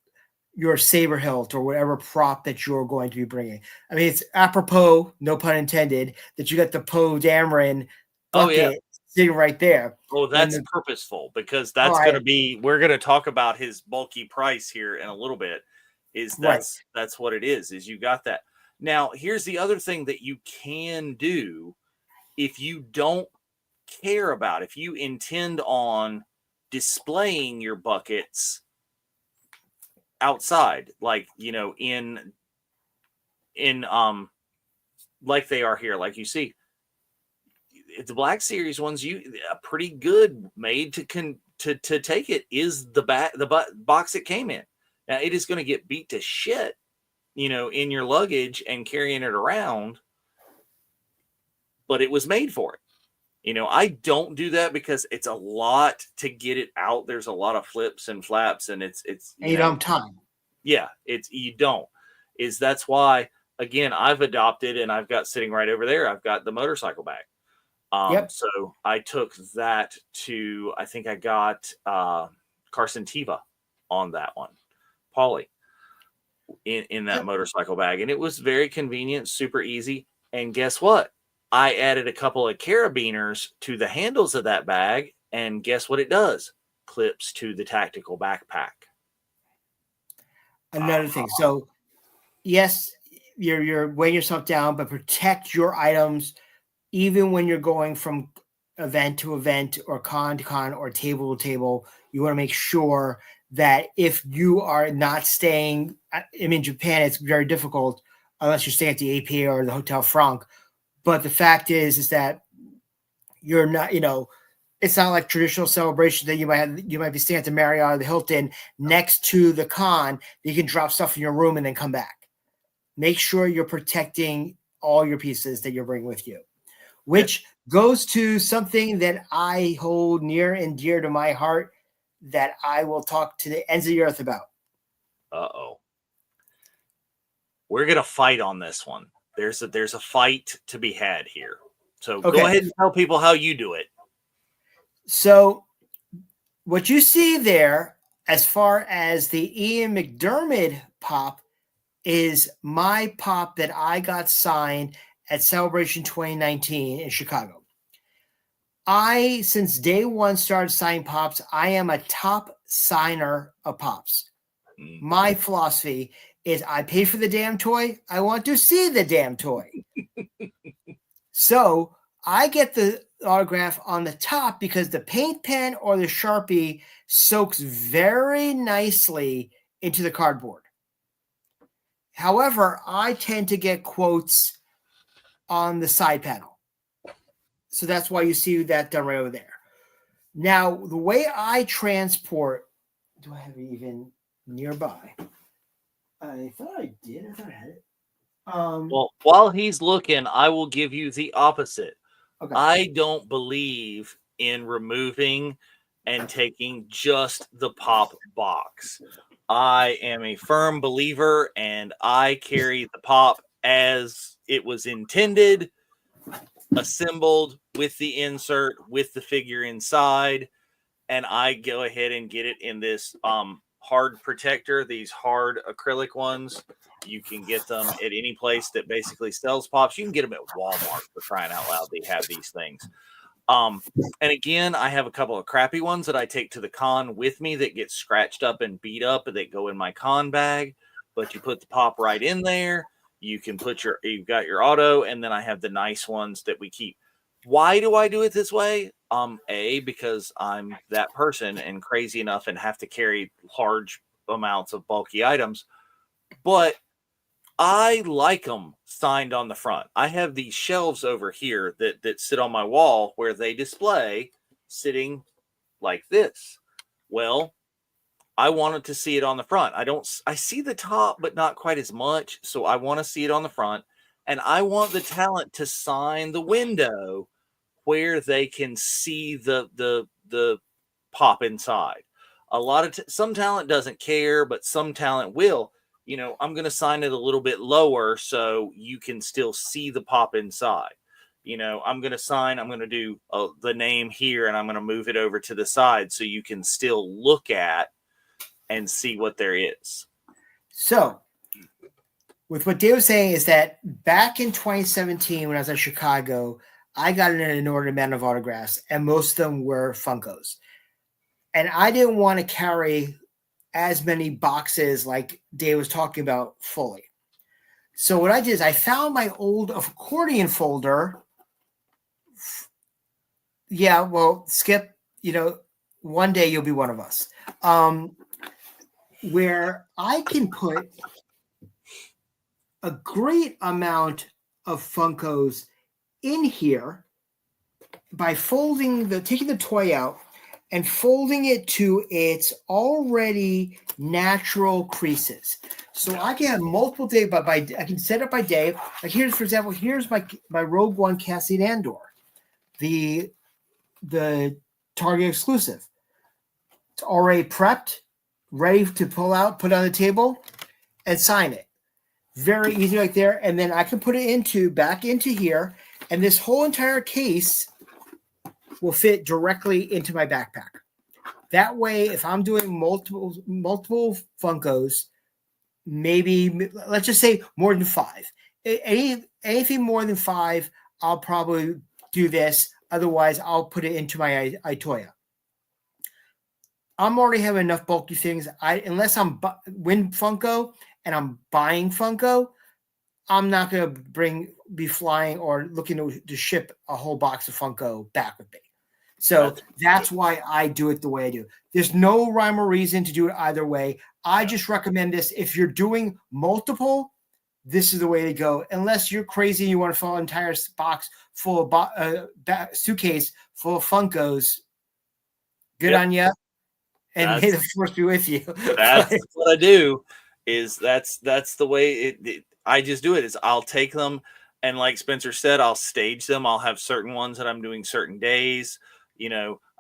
S3: saber hilt, or whatever prop that you're going to be bringing. I mean, it's apropos, no pun intended, that you got the Poe Dameron
S4: Oh yeah.
S3: bucket sitting right there.
S4: Oh, that's purposeful, because that's
S3: Right.
S4: going to be, we're going to talk about his bulky price here in a little bit. That's what it is you got that. Now, here's the other thing that you can do if you don't care about, if you intend on displaying your buckets outside, like, in like they are here, like you see the Black Series ones, a pretty good made to take it is the box it came in. Now it is going to get beat to shit, in your luggage and carrying it around, but it was made for it. I don't do that because it's a lot to get it out. There's a lot of flips and flaps, and it's
S3: you don't have time.
S4: Yeah, you don't. That's why, again, I've adopted, and I've got sitting right over there, I've got the motorcycle bag. So I took that to, I think I got Carson Teva on that one, Paulie, in that motorcycle bag. And it was very convenient, super easy. And guess what? I added a couple of carabiners to the handles of that bag. And guess what it does? Clips to the tactical backpack.
S3: Another thing. So, yes, you're weighing yourself down, but protect your items. Even when you're going from event to event, or con to con, or table to table, you want to make sure that if you are not staying, I mean, Japan, it's very difficult unless you're staying at the APA or the Hotel Franck. But the fact is that you're not, it's not like traditional celebration that you might be staying at the Marriott or the Hilton next to the con. You can drop stuff in your room and then come back. Make sure you're protecting all your pieces that you're bringing with you, which goes to something that I hold near and dear to my heart that I will talk to the ends of the earth about.
S4: Uh-oh. We're going to fight on this one. There's a fight to be had here. So Go ahead and tell people how you do it.
S3: So what you see there, as far as the Ian McDermott pop, is my pop that I got signed at Celebration 2019 in Chicago. I, since day one, started signing pops. I am a top signer of pops. My philosophy is I pay for the damn toy. I want to see the damn toy. So I get the autograph on the top because the paint pen or the Sharpie soaks very nicely into the cardboard. However, I tend to get quotes on the side panel. So that's why you see that done right over there. Now, the way I transport, do I have it even nearby? I thought I did. I thought I had it.
S4: Well, while he's looking, I will give you the opposite.
S3: Okay.
S4: I don't believe in removing and taking just the pop box. I am a firm believer, and I carry the pop as it was intended, assembled with the insert, with the figure inside, and I go ahead and get it in this hard protector, these hard acrylic ones. You can get them at any place that basically sells pops. You can get them at Walmart, for crying out loud. They have these things. And again, I have a couple of crappy ones that I take to the con with me that get scratched up and beat up, and they go in my con bag. But you put the pop right in there. You can put you've got your auto, and then I have the nice ones that we keep. Why do I do it this way? Because I'm that person and crazy enough and have to carry large amounts of bulky items. But I like them signed on the front. I have these shelves over here that sit on my wall where they display sitting like this. Well, I wanted to see it on the front. I see the top, but not quite as much. So I want to see it on the front, and I want the talent to sign the window where they can see the pop inside. A lot of some talent doesn't care, but some talent will. I'm going to sign it a little bit lower so you can still see the pop inside. I'm going to sign, I'm going to do the name here, and I'm going to move it over to the side so you can still look at and see what there is.
S3: So, with what Dave was saying is that back in 2017, when I was in Chicago, I got an inordinate amount of autographs, and most of them were Funkos. And I didn't want to carry as many boxes like Dave was talking about fully. So what I did is I found my old accordion folder. Yeah, well, Skip, one day you'll be one of us. Where I can put a great amount of Funkos in here by taking the toy out and folding it to its already natural creases. So I can have multiple days, but I can set it by day. Like here's, for example, here's my Rogue One Cassian Andor, the Target exclusive. It's already prepped, ready to pull out, put on the table, and sign it. Very easy right there. And then I can put it back into here, and this whole entire case will fit directly into my backpack. That way, if I'm doing multiple Funkos, maybe let's just say more than 5. Anything more than 5, I'll probably do this. Otherwise, I'll put it into my Itoya. I'm already having enough bulky things. Unless I'm win Funko and I'm buying Funko, I'm not going to be flying or looking to ship a whole box of Funko back with me. So that's why I do it the way I do. There's no rhyme or reason to do it either way. I just recommend this. If you're doing multiple, this is the way to go. Unless you're crazy and you want to fill an entire box full of suitcase full of Funkos, good on you. And may the force be with you.
S4: That's what I do. That's the way I just do it. Is I'll take them, and like Spencer said, I'll stage them. I'll have certain ones that I'm doing certain days.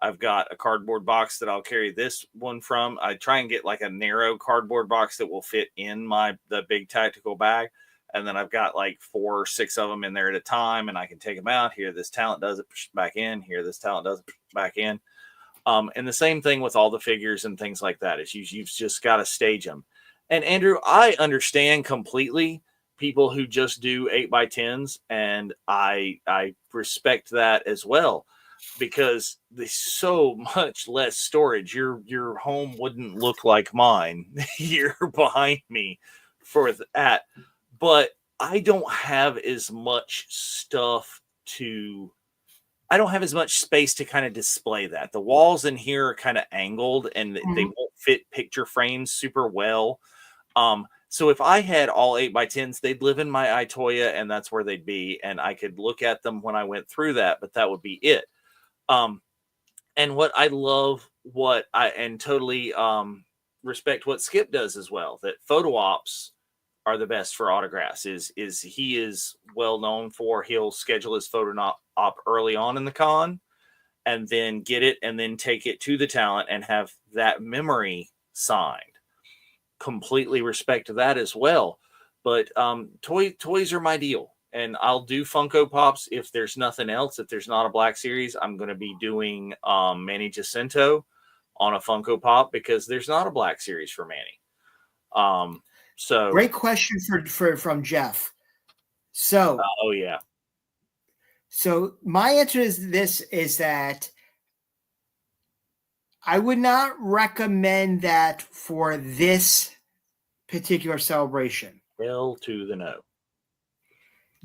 S4: I've got a cardboard box that I'll carry this one from. I try and get like a narrow cardboard box that will fit in the big tactical bag. And then I've got like 4 or 6 of them in there at a time, and I can take them out. Here, this talent does it, push it back in. Here, this talent does it, push it back in. And the same thing with all the figures and things like that is you've just got to stage them. And Andrew, I understand completely people who just do 8x10s, and I respect that as well, because there's so much less storage. Your home wouldn't look like mine. You're behind me for that. But I don't have as much stuff I don't have as much space to kind of display that. The walls in here are kind of angled, and they won't fit picture frames super well. So if I had all 8x10s, they'd live in my Itoya, and that's where they'd be. And I could look at them when I went through that, but that would be it. And what I love, and totally respect what Skip does as well, that photo ops are the best for autographs. He is well known for, he'll schedule his photo op early on in the con, and then get it, and then take it to the talent and have that memory signed. Completely respect that as well. But toys are my deal, and I'll do Funko Pops if there's nothing else. If there's not a Black Series, I'm going to be doing Manny Jacinto on a Funko Pop, because there's not a Black Series for Manny. So
S3: great question from Jeff. So
S4: yeah.
S3: So my answer is that I would not recommend that for this particular celebration.
S4: Well, to the no.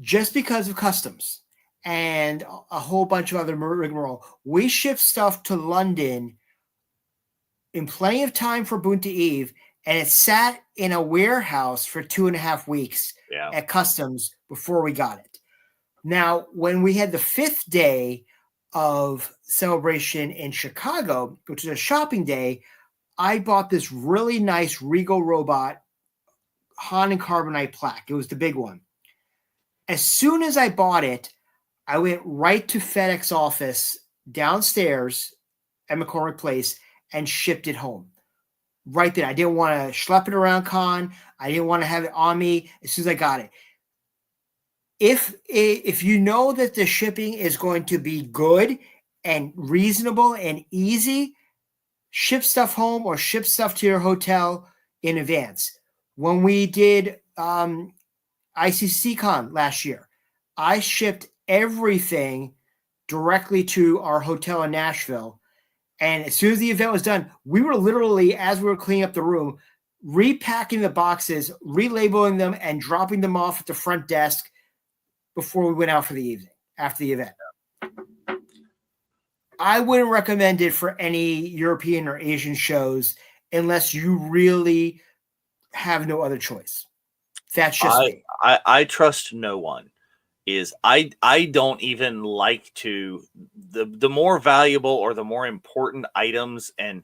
S3: Just because of customs and a whole bunch of other rigmarole. We ship stuff to London in plenty of time for Bunta Eve, and it sat in a warehouse for 2.5 weeks at customs before we got it. Now, when we had the 5th day of celebration in Chicago, which is a shopping day, I bought this really nice Regal Robot Han and Carbonite plaque. It was the big one. As soon as I bought it, I went right to FedEx office downstairs at McCormick Place and shipped it home. Right then. I didn't want to schlep it around con. I didn't want to have it on me as soon as I got it. if you know that the shipping is going to be good and reasonable and easy, ship stuff home or ship stuff to your hotel in advance. When we did ICCCon last year, I shipped everything directly to our hotel in Nashville. And as soon as the event was done, we were literally, as we were cleaning up the room, repacking the boxes, relabeling them, and dropping them off at the front desk before we went out for the evening after the event. I wouldn't recommend it for any European or Asian shows unless you really have no other choice. That's just me.
S4: I trust no one. I don't even like to the more valuable or the more important items and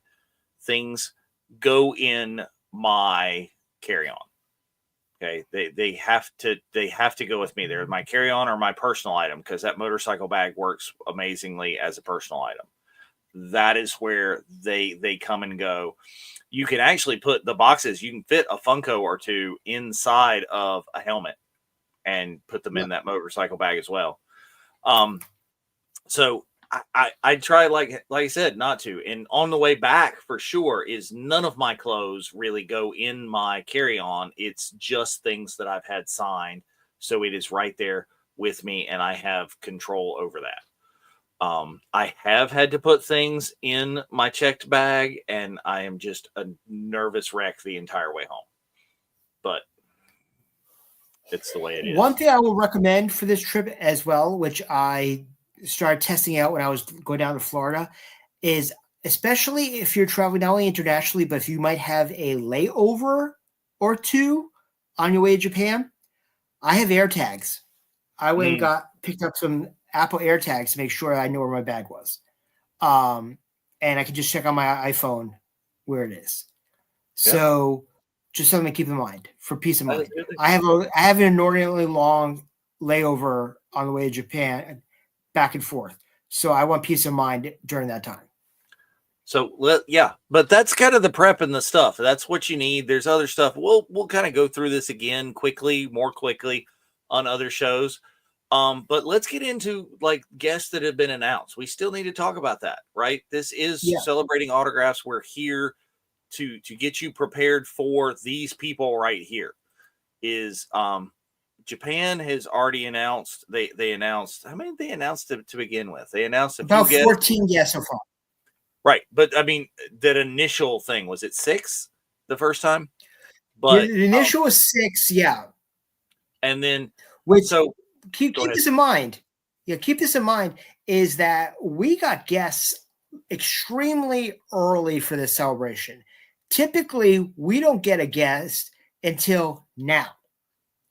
S4: things go in my carry-on. Okay, they have to go with me. They're my carry-on or my personal item, because that motorcycle bag works amazingly as a personal item. That is where they come and go. You can actually put the boxes, you can fit a Funko or two inside of a helmet and put them in that motorcycle bag as well. So I try, like I said, not to. And on the way back, for sure, is none of my clothes really go in my carry-on. It's just things that I've had signed. So it is right there with me, and I have control over that. I have had to put things in my checked bag, and I am just a nervous wreck the entire way home. But it's the way it is.
S3: One thing I will recommend for this trip as well, which I started testing out when I was going down to Florida, is especially if you're traveling not only internationally, but if you might have a layover or two on your way to Japan, I have AirTags. I went and picked up some Apple AirTags to make sure I know where my bag was. And I can just check on my iPhone where it is. So just something to keep in mind for peace of mind. I have an inordinately long layover on the way to Japan, back and forth. So I want peace of mind during that time.
S4: So but that's kind of the prep and the stuff. That's what you need. There's other stuff. We'll kind of go through this again more quickly on other shows. But let's get into like guests that have been announced. We still need to talk about that, right? This is Celebrating Autographs. We're here to get you prepared for these people right here. Japan has already announced. They announced, how many did they announce to begin with? They announced
S3: about 14 guests so far.
S4: Right, but I mean, that initial thing, was it 6 the first time? But
S3: the initial was 6,
S4: and then
S3: keep this in mind. Yeah, keep this in mind is that we got guests extremely early for this celebration. Typically, we don't get a guest until now.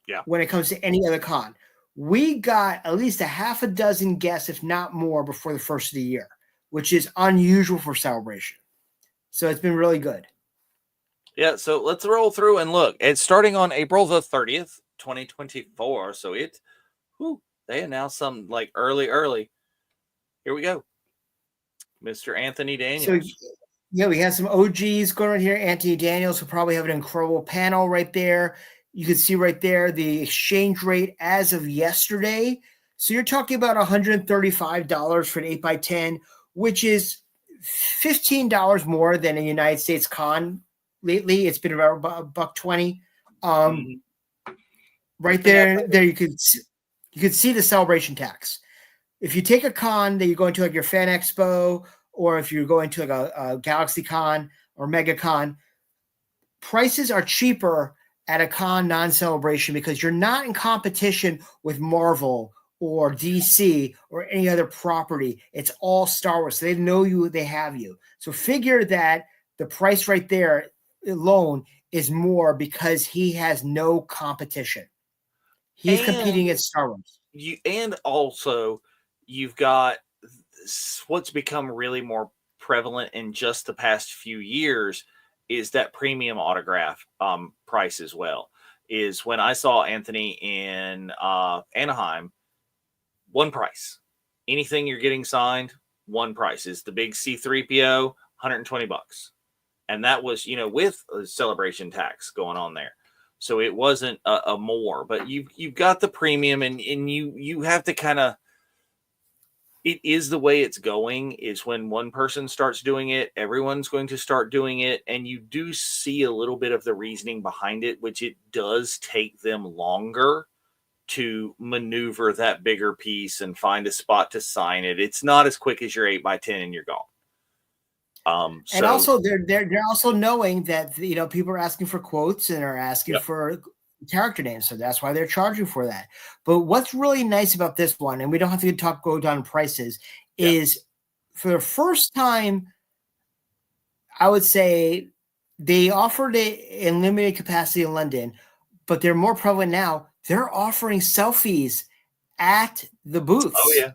S3: Yeah. When it comes to any other con, we got at least a half a dozen guests, if not more, before the first of the year, which is unusual for Celebration. So it's been really good.
S4: Yeah. So let's roll through and look. It's starting on April the 30th, 2024. So they announced something like early. Here we go. Mr. Anthony Daniels.
S3: So, we have some OGs going on here. Anthony Daniels will probably have an incredible panel right there. You can see right there the exchange rate as of yesterday. So you're talking about $135 for an 8x10, which is $15 more than a United States con lately. It's been about $120. Right there you could see the celebration tax. If you take a con that you're going to like your Fan Expo, or if you're going to like a Galaxy Con or Mega Con, prices are cheaper at a con non-celebration because you're not in competition with Marvel or DC or any other property. It's all Star Wars. So they know you, they have you. So figure that the price right there alone is more because he has no competition. He's competing at Star Wars.
S4: And also you've got what's become really more prevalent in just the past few years is that premium autograph price as well. Is when I saw Anthony in Anaheim, one price. Anything you're getting signed, one price. Is the big C3PO, $120. And that was, with a celebration tax going on there. So it wasn't a more, but you've got the premium, and you have to kind of, it is the way it's going, is when one person starts doing it, everyone's going to start doing it. And you do see a little bit of the reasoning behind it, which it does take them longer to maneuver that bigger piece and find a spot to sign it. It's not as quick as your 8x10 and you're gone.
S3: And also they're also knowing that, you know, people are asking for quotes and are asking for character names, so that's why they're charging for that. But what's really nice about this one, and we don't have to go down prices, is for the first time, I would say they offered it in limited capacity in London, but they're more prevalent now. They're offering selfies at the booths.
S4: Oh yeah,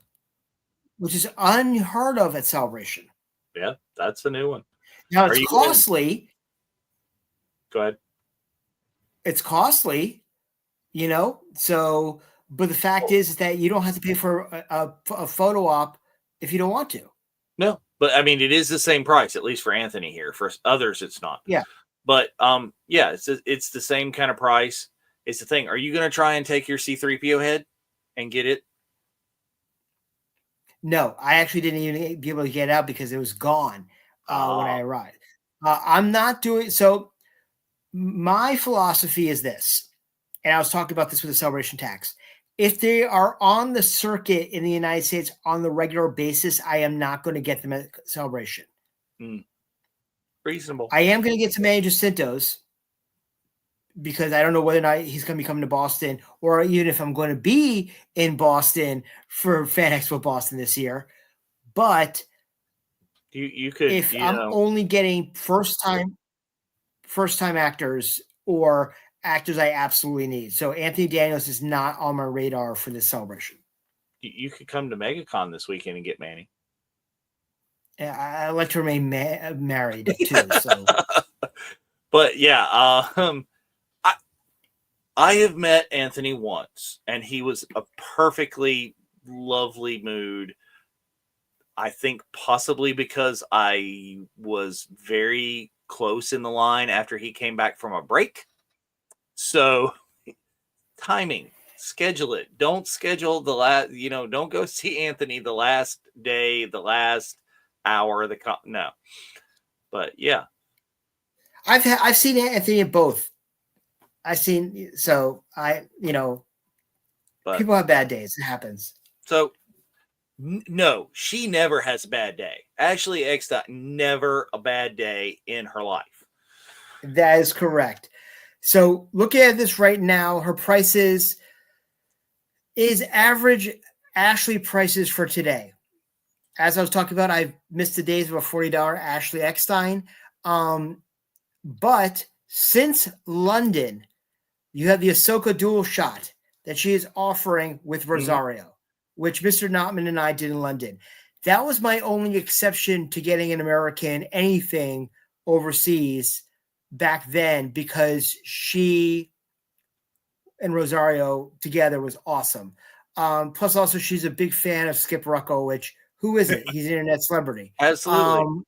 S3: which is unheard of at Celebration.
S4: Yeah, that's a new one.
S3: Now it's costly.
S4: Go ahead.
S3: It's costly, you know. So, but the fact is that you don't have to pay for a photo op if you don't want to.
S4: No, but I mean, it is the same price, at least for Anthony here. For others, it's not.
S3: Yeah.
S4: But yeah, it's the same kind of price. It's the thing. Are you going to try and take your C-3PO head and get it?
S3: No, I actually didn't even be able to get it out because it was gone when I arrived. I'm not doing so. My philosophy is this, and I was talking about this with the Celebration tax. If they are on the circuit in the United States on the regular basis, I am not going to get them at Celebration.
S4: Reasonable.
S3: I am going to get some Manny Jacinto's because I don't know whether or not he's going to be coming to Boston, or even if I'm going to be in Boston for Fan Expo Boston this year. But
S4: you could,
S3: if I'm only getting first time actors or actors I absolutely need. So Anthony Daniels is not on my radar for this Celebration.
S4: You could come to MegaCon this weekend and get Manny.
S3: I like to remain married too. So,
S4: but yeah, I have met Anthony once, and he was a perfectly lovely mood. I think possibly because I was very close in the line after he came back from a break. So timing, schedule it. Don't schedule the last, don't go see Anthony the last day, the last hour, no. But yeah.
S3: I've seen Anthony in both. But people have bad days. It happens.
S4: So no, she never has a bad day. Ashley Eckstein, never a bad day in her life.
S3: That is correct. So looking at this right now, her prices is average Ashley prices for today. As I was talking about, I've missed the days of a $40 Ashley Eckstein. But since London, you have the Ahsoka dual shot that she is offering with Rosario, which Mr. Notman and I did in London. That was my only exception to getting an American anything overseas back then, because she and Rosario together was awesome. Plus, also, she's a big fan of Skip Rucko, which, who isn't? He's an internet celebrity.
S4: Absolutely.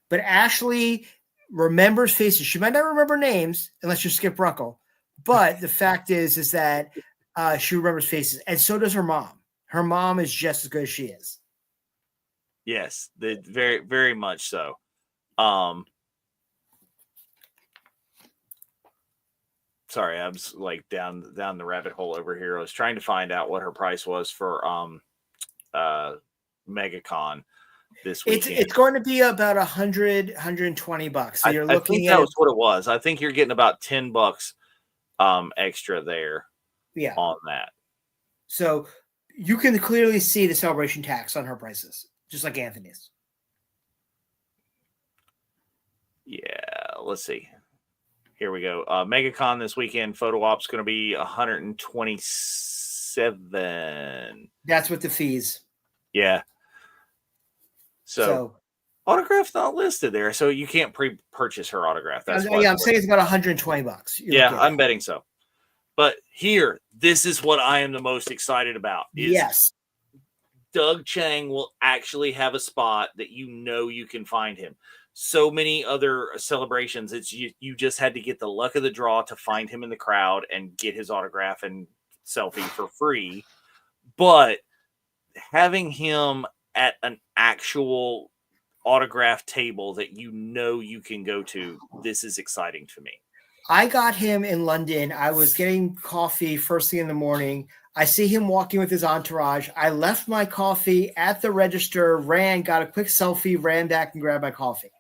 S3: But Ashley remembers faces. She might not remember names unless you're Skip Rucko. But the fact is that she remembers faces. And so does her mom. Her mom is just as good as she is.
S4: Yes, very, very much so. Sorry, I was like down the rabbit hole over here. I was trying to find out what her price was for MegaCon this weekend.
S3: It's going to be about $120. So you're looking
S4: I think that was what it was. I think you're getting about $10 extra there.
S3: Yeah.
S4: On that.
S3: So you can clearly see the Celebration tax on her prices, just like Anthony's.
S4: Yeah, let's see. Here we go. MegaCon this weekend, photo op's going to be $127.
S3: That's with the fees.
S4: Yeah. So autograph's not listed there, so you can't pre-purchase her autograph. That's
S3: I'm saying it's about $120.
S4: Yeah, I'm betting so. But here, this is what I am the most excited about.
S3: Yes.
S4: Doug Chang will actually have a spot that you can find him. so many other celebrations, it's you just had to get the luck of the draw to find him in the crowd and get his autograph and selfie for free. But having him at an actual autograph table that you can go to, this is exciting to me.
S3: I got him in London. I was getting coffee first thing in the morning. I see him walking with his entourage. I left my coffee at the register, ran, got a quick selfie, ran back and grabbed my coffee.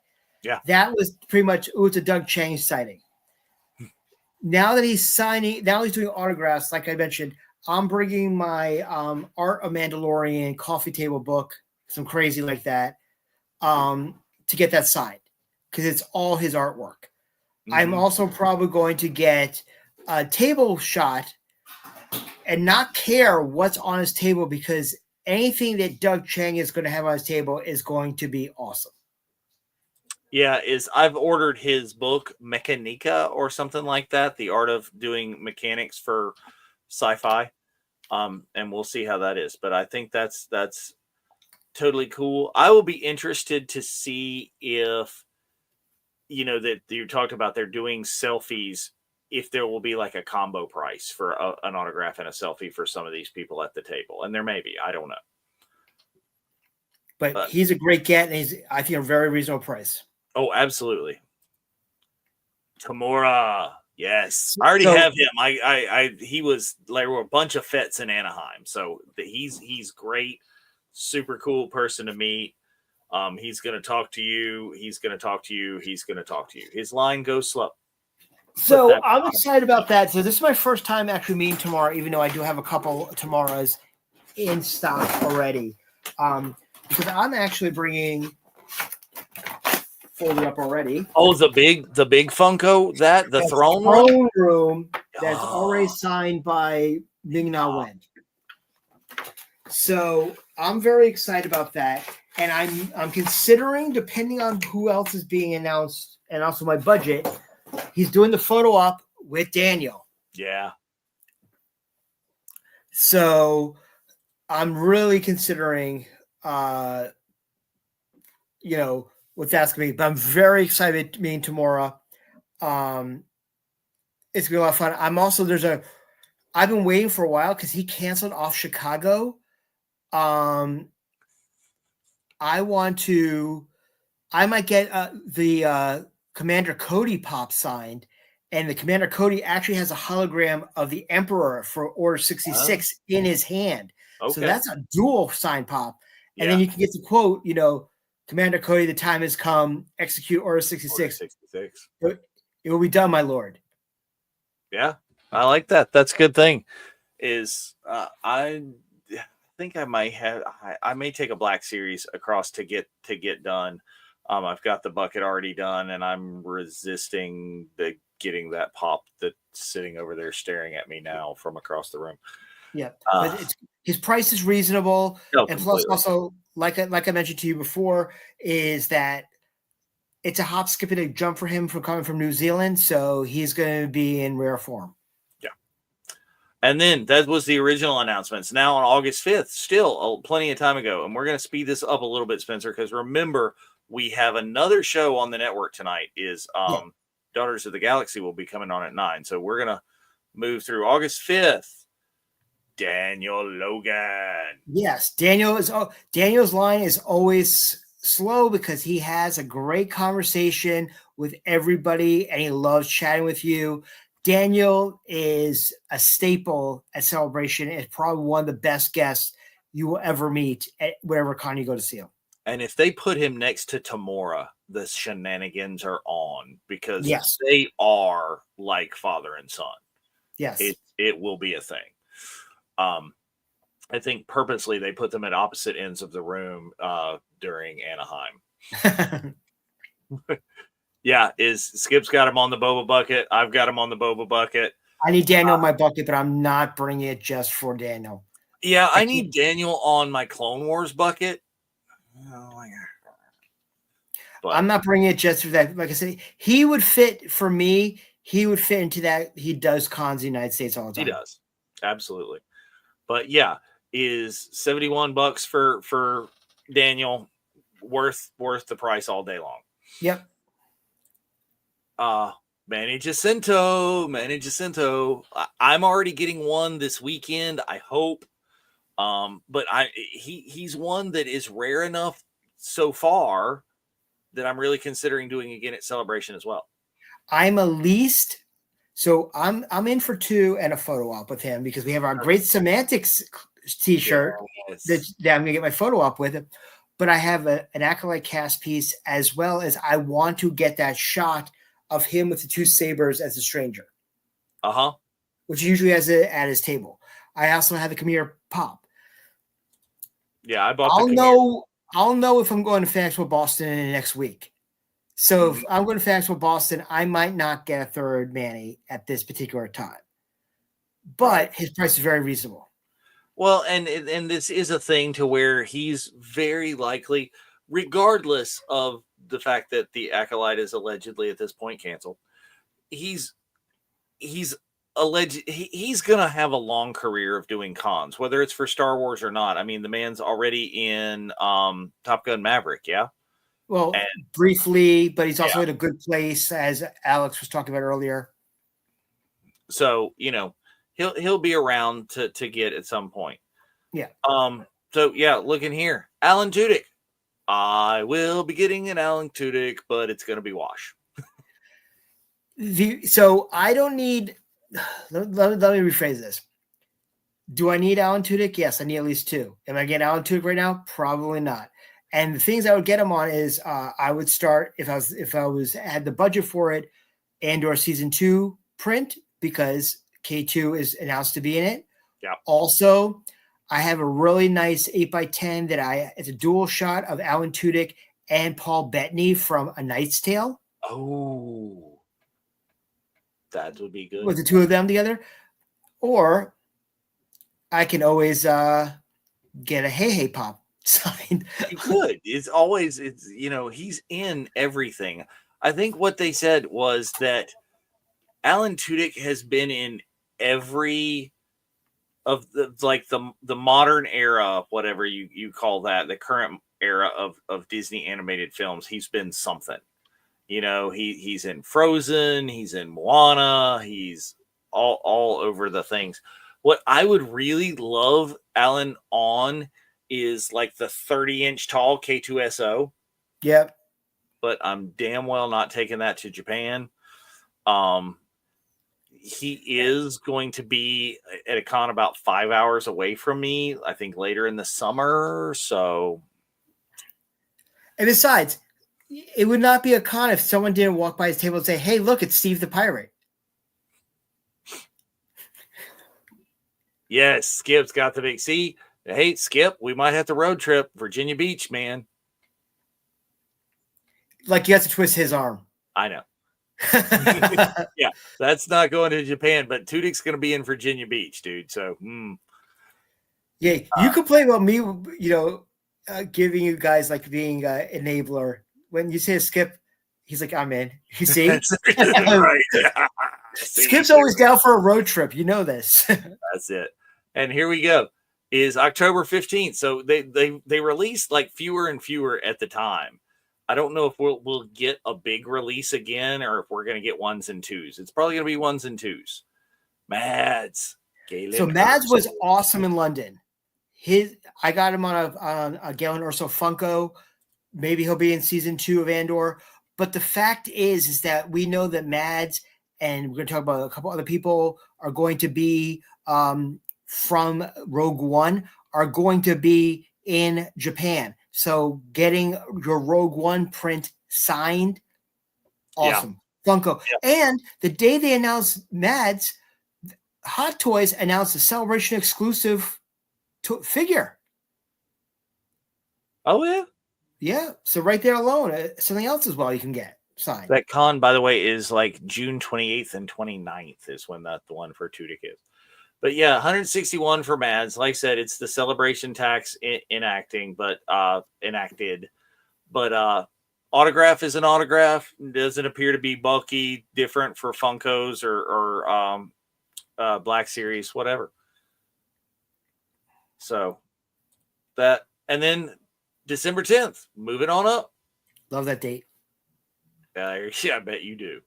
S4: Yeah.
S3: That was pretty much, it's a Doug Chang sighting. Now that he's signing, now he's doing autographs, like I mentioned, I'm bringing my Art of Mandalorian coffee table book, some crazy like that, to get that signed because it's all his artwork. Mm-hmm. I'm also probably going to get a table shot and not care what's on his table because anything that Doug Chang is going to have on his table is going to be awesome.
S4: Yeah, I've ordered his book Mechanica or something like that, the art of doing mechanics for sci-fi, and we'll see how that is. But I think that's totally cool. I will be interested to see if, that you talked about they're doing selfies, if there will be like a combo price for an autograph and a selfie for some of these people at the table. And there may be, I don't know.
S3: But he's a great get, and he's, I think, a very reasonable price.
S4: Oh, absolutely. Tamora, yes, I already have him. There were a bunch of Fets in Anaheim, so he's great, super cool person to meet. He's going to talk to you. He's going to talk to you. He's going to talk to you. His line goes slow.
S3: So I'm excited about that. So this is my first time actually meeting Tamora, even though I do have a couple Tamoras in stock already. Because I'm actually bringing. Folded up already.
S4: Oh, the big Funko, the
S3: throne room that's already signed by Ming-Na Wen. So I'm very excited about that, and I'm considering, depending on who else is being announced and also my budget, he's doing the photo op with Daniel.
S4: Yeah.
S3: So I'm really considering, what that's going to be. But I'm very excited meeting Tamora. It's going to be a lot of fun. I've been waiting for a while because he canceled off Chicago. I might get the Commander Cody pop signed, and the Commander Cody actually has a hologram of the Emperor for Order 66 in his hand. Okay. So that's a dual sign pop. And then you can get the quote, Commander Cody, the time has come. Execute Order 66. It will be done, my lord.
S4: Yeah, I like that. That's a good thing. I think I may take a Black Series across to get done. I've got the bucket already done, and I'm resisting getting that pop that's sitting over there staring at me now from across the room.
S3: Yeah, but his price is reasonable, and plus also, like I mentioned to you before, is that it's a hop, skip, and a jump for him from coming from New Zealand, so he's going to be in rare form.
S4: Yeah, and then that was the original announcements. Now on August 5th, still plenty of time ago, and we're going to speed this up a little bit, Spencer, because remember we have another show on the network tonight. Daughters of the Galaxy will be coming on at 9, so we're going to move through August 5th. Daniel Logan.
S3: Yes, Daniel's line is always slow because he has a great conversation with everybody and he loves chatting with you. Daniel is a staple at Celebration and is probably one of the best guests you will ever meet at wherever con you go to see him.
S4: And if they put him next to Tamora, the shenanigans are on because
S3: yes,
S4: they are like father and son.
S3: Yes,
S4: it will be a thing. I think purposely they put them at opposite ends of the room during Anaheim. Yeah, Skip's got him on the Boba bucket. I've got him on the Boba bucket.
S3: I need Daniel in my bucket, but I'm not bringing it just for Daniel.
S4: Yeah, I need Daniel on my Clone Wars bucket. Oh my God. But
S3: I'm not bringing it just for that. Like I said, he would fit for me. He would fit into that. He does cons in the United States all the time.
S4: He does. Absolutely. But yeah, is $71 for Daniel worth the price all day long?
S3: Yep.
S4: Manny Jacinto. I'm already getting one this weekend, I hope. But he's one that is rare enough so far that I'm really considering doing again at Celebration as well.
S3: I'm in for 2 and a photo op with him because we have our great semantics t-shirt that I'm gonna get my photo op with him. But I have an Acolyte cast piece, as well as I want to get that shot of him with the 2 sabers as a stranger. Which he usually has it at his table. I also have a Khmer pop.
S4: Yeah, I bought.
S3: I'll know if I'm going to Fan Expo Boston in the next week. So if I'm going to Fan Expo Boston, I might not get a third Manny at this particular time. But his price is very reasonable.
S4: Well, and this is a thing to where he's very likely, regardless of the fact that the Acolyte is allegedly at this point canceled, he's gonna have a long career of doing cons, whether it's for Star Wars or not. I mean, the man's already in Top Gun Maverick, yeah.
S3: Well, briefly, but he's also in a good place, as Alex was talking about earlier.
S4: So he'll be around to get at some point.
S3: Yeah.
S4: So yeah, looking here, Alan Tudyk. I will be getting an Alan Tudyk, but it's gonna be wash.
S3: So I don't need. Let me rephrase this. Do I need Alan Tudyk? Yes, I need at least 2. Am I getting Alan Tudyk right now? Probably not. And the things I would get him on is I would start if I had the budget for it, Andor season 2 print, because K2 is announced to be in it.
S4: Yeah.
S3: Also, I have a really nice 8x10 it's a dual shot of Alan Tudyk and Paul Bettany from A Knight's Tale.
S4: Oh, that would be good.
S3: With the 2 of them together. Or I can always get a Hey Pop signed.
S4: You could. He's in everything. I think what they said was that Alan Tudyk has been in every of the modern era, whatever you call that, the current era of Disney animated films. He's been something. He's in Frozen, he's in Moana, he's all over the things. What I would really love Alan on is like the 30-inch tall K2SO.
S3: Yep.
S4: But I'm damn well not taking that to Japan. He is going to be at a con about 5 hours away from me, I think later in the summer. So,
S3: and besides, it would not be a con if someone didn't walk by his table and say, "Hey, look, it's Steve the Pirate."
S4: Yes, Skip's got the big C. Hey, Skip, we might have to road trip Virginia Beach, man.
S3: Like you have to twist his arm.
S4: I know. Yeah, that's not going to Japan, but Tudyk's going to be in Virginia Beach, dude. So,
S3: yeah, you complain about me, giving you guys like being an enabler. When you say Skip, he's like, "I'm in." You see,
S4: right?
S3: Skip's always down for a road trip. You know this.
S4: That's it. And here we go. Is October 15th. So they released like fewer and fewer at the time. I don't know if we'll get a big release again or if we're going to get 1s and 2s. It's probably going to be 1s and 2s. Mads.
S3: So Mads was awesome in London. I got him on a Galen Urso Funko. Maybe he'll be in season 2 of Andor. But the fact is that we know that Mads, and we're going to talk about a couple other people, are going to be from Rogue One, are going to be in Japan. So getting your Rogue One print signed, awesome. Yeah. Funko. Yeah. And the day they announced Mads, Hot Toys announced a Celebration exclusive figure.
S4: Oh, yeah?
S3: Yeah. So right there alone, something else as well you can get signed.
S4: That con, by the way, is like June 28th and 29th is when the one for Tudyk is. But yeah, 161 for Mads. Like I said, it's the Celebration tax enacted. But autograph is an autograph. It doesn't appear to be bulky, different for Funkos or Black Series, whatever. So that, and then December 10th, moving on up.
S3: Love that date.
S4: Yeah, I bet you do.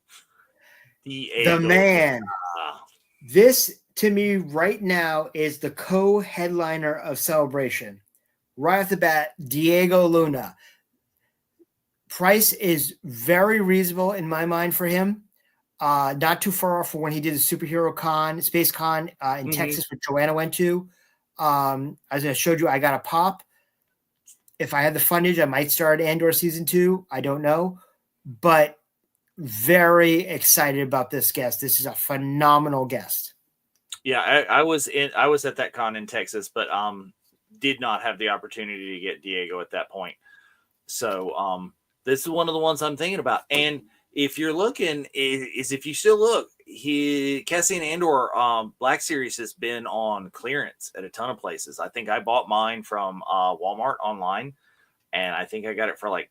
S3: The man. This, to me, right now, is the co-headliner of Celebration. Right off the bat, Diego Luna. Price is very reasonable in my mind for him. Not too far off from when he did the Superhero Con, Space Con in Texas, which Joanna went to. As I showed you, I got a pop. If I had the fundage, I might start Andor season 2. I don't know, but very excited about this guest. This is a phenomenal guest.
S4: Yeah, I was at that con in Texas, but did not have the opportunity to get Diego at that point. So this is one of the ones I'm thinking about. And if you're looking, if you still look, Cassian Andor Black Series has been on clearance at a ton of places. I think I bought mine from Walmart online, and I think I got it for like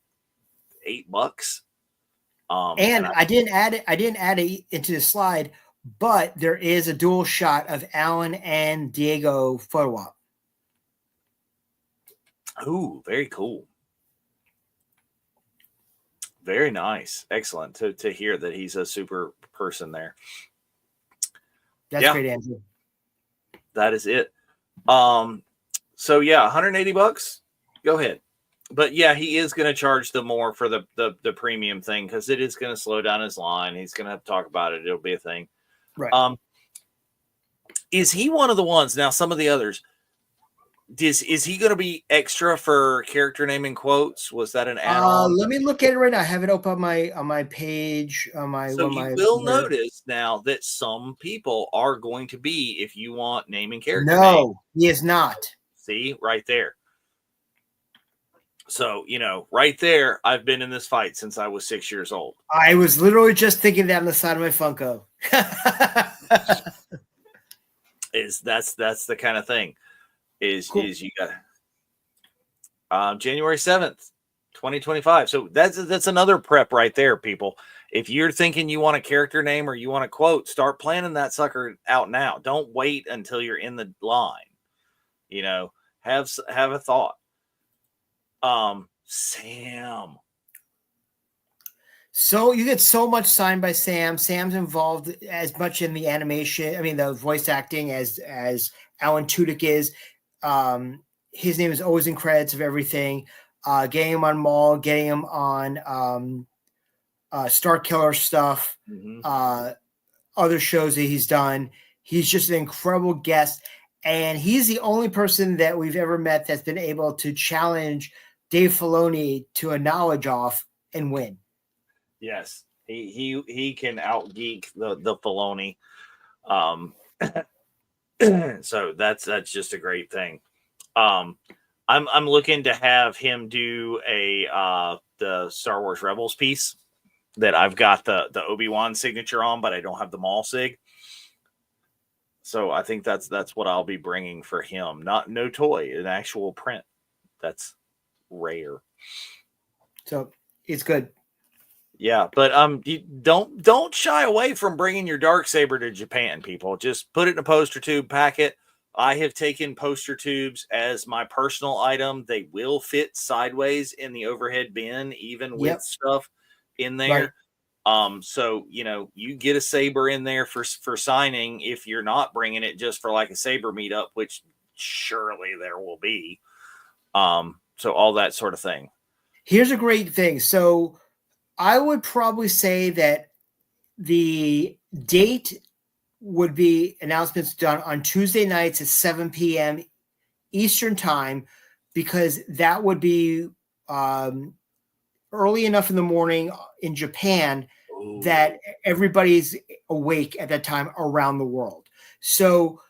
S4: $8.
S3: And I didn't add it into the slide, but there is a dual shot of Alan and Diego photo op.
S4: Ooh, very cool. Very nice. Excellent to hear that he's a super person there.
S3: That's great, Andrew.
S4: That is it. So yeah, $180. Go ahead. But yeah, he is going to charge them more for the premium thing because it is going to slow down his line. He's going to have to talk about it. It'll be a thing.
S3: Right.
S4: Is he one of the ones now? Some of the others. Is he going to be extra for character name and quotes? Was that an add-on?
S3: Let me look at it right now. I have it up on my page.
S4: So you will notice now that some people are going to be, if you want name and character.
S3: No, he is not.
S4: See, right there. So, right there, I've been in this fight since I was 6 years old.
S3: I was literally just thinking that on the side of my Funko.
S4: That's the kind of thing.
S3: Cool.
S4: Is you got January 7th, 2025. So that's another prep right there, people. If you're thinking you want a character name or you want a quote, start planning that sucker out now. Don't wait until you're in the line. Have a thought. Sam.
S3: So you get so much signed by Sam. Sam's involved as much in the animation. I mean, the voice acting as Alan Tudyk is. His name is always in credits of everything. Getting him on Maul, getting him on Star Killer stuff, other shows that he's done. He's just an incredible guest. And he's the only person that we've ever met that's been able to challenge Dave Filoni to a knowledge off and win.
S4: Yes, he can outgeek the Filoni. So that's just a great thing. I'm looking to have him do the Star Wars Rebels piece that I've got the Obi-Wan signature on, but I don't have the Maul sig. So I think that's what I'll be bringing for him. No toy, an actual print. That's rare.
S3: So it's good.
S4: Yeah, but you don't shy away from bringing your Darksaber to Japan, people. Just put it in a poster tube, pack it. I have taken poster tubes as my personal item. They will fit sideways in the overhead bin, even with stuff in there.
S3: Right.
S4: So you get a saber in there for signing if you're not bringing it just for like a saber meetup, which surely there will be. So all that sort of thing.
S3: Here's a great thing. So I would probably say that the date would be announcements done on Tuesday nights at 7 p.m. Eastern time, because that would be early enough in the morning in Japan that everybody's awake at that time around the world. So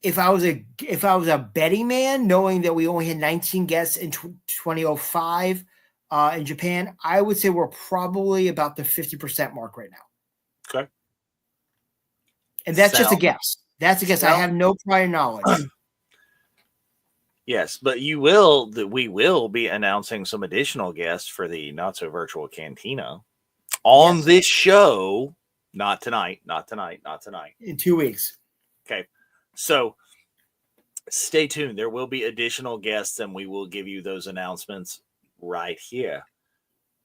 S3: if I was a betting man, knowing that we only had 19 guests in 2005 in Japan, I would say we're probably about the 50% mark right now.
S4: Okay.
S3: And that's just a guess. That's a guess. I have no prior knowledge.
S4: Yes, but we will be announcing some additional guests for the Not So Virtual Cantina on this show. Not tonight.
S3: In 2 weeks.
S4: Okay. So stay tuned. There will be additional guests, and we will give you those announcements right here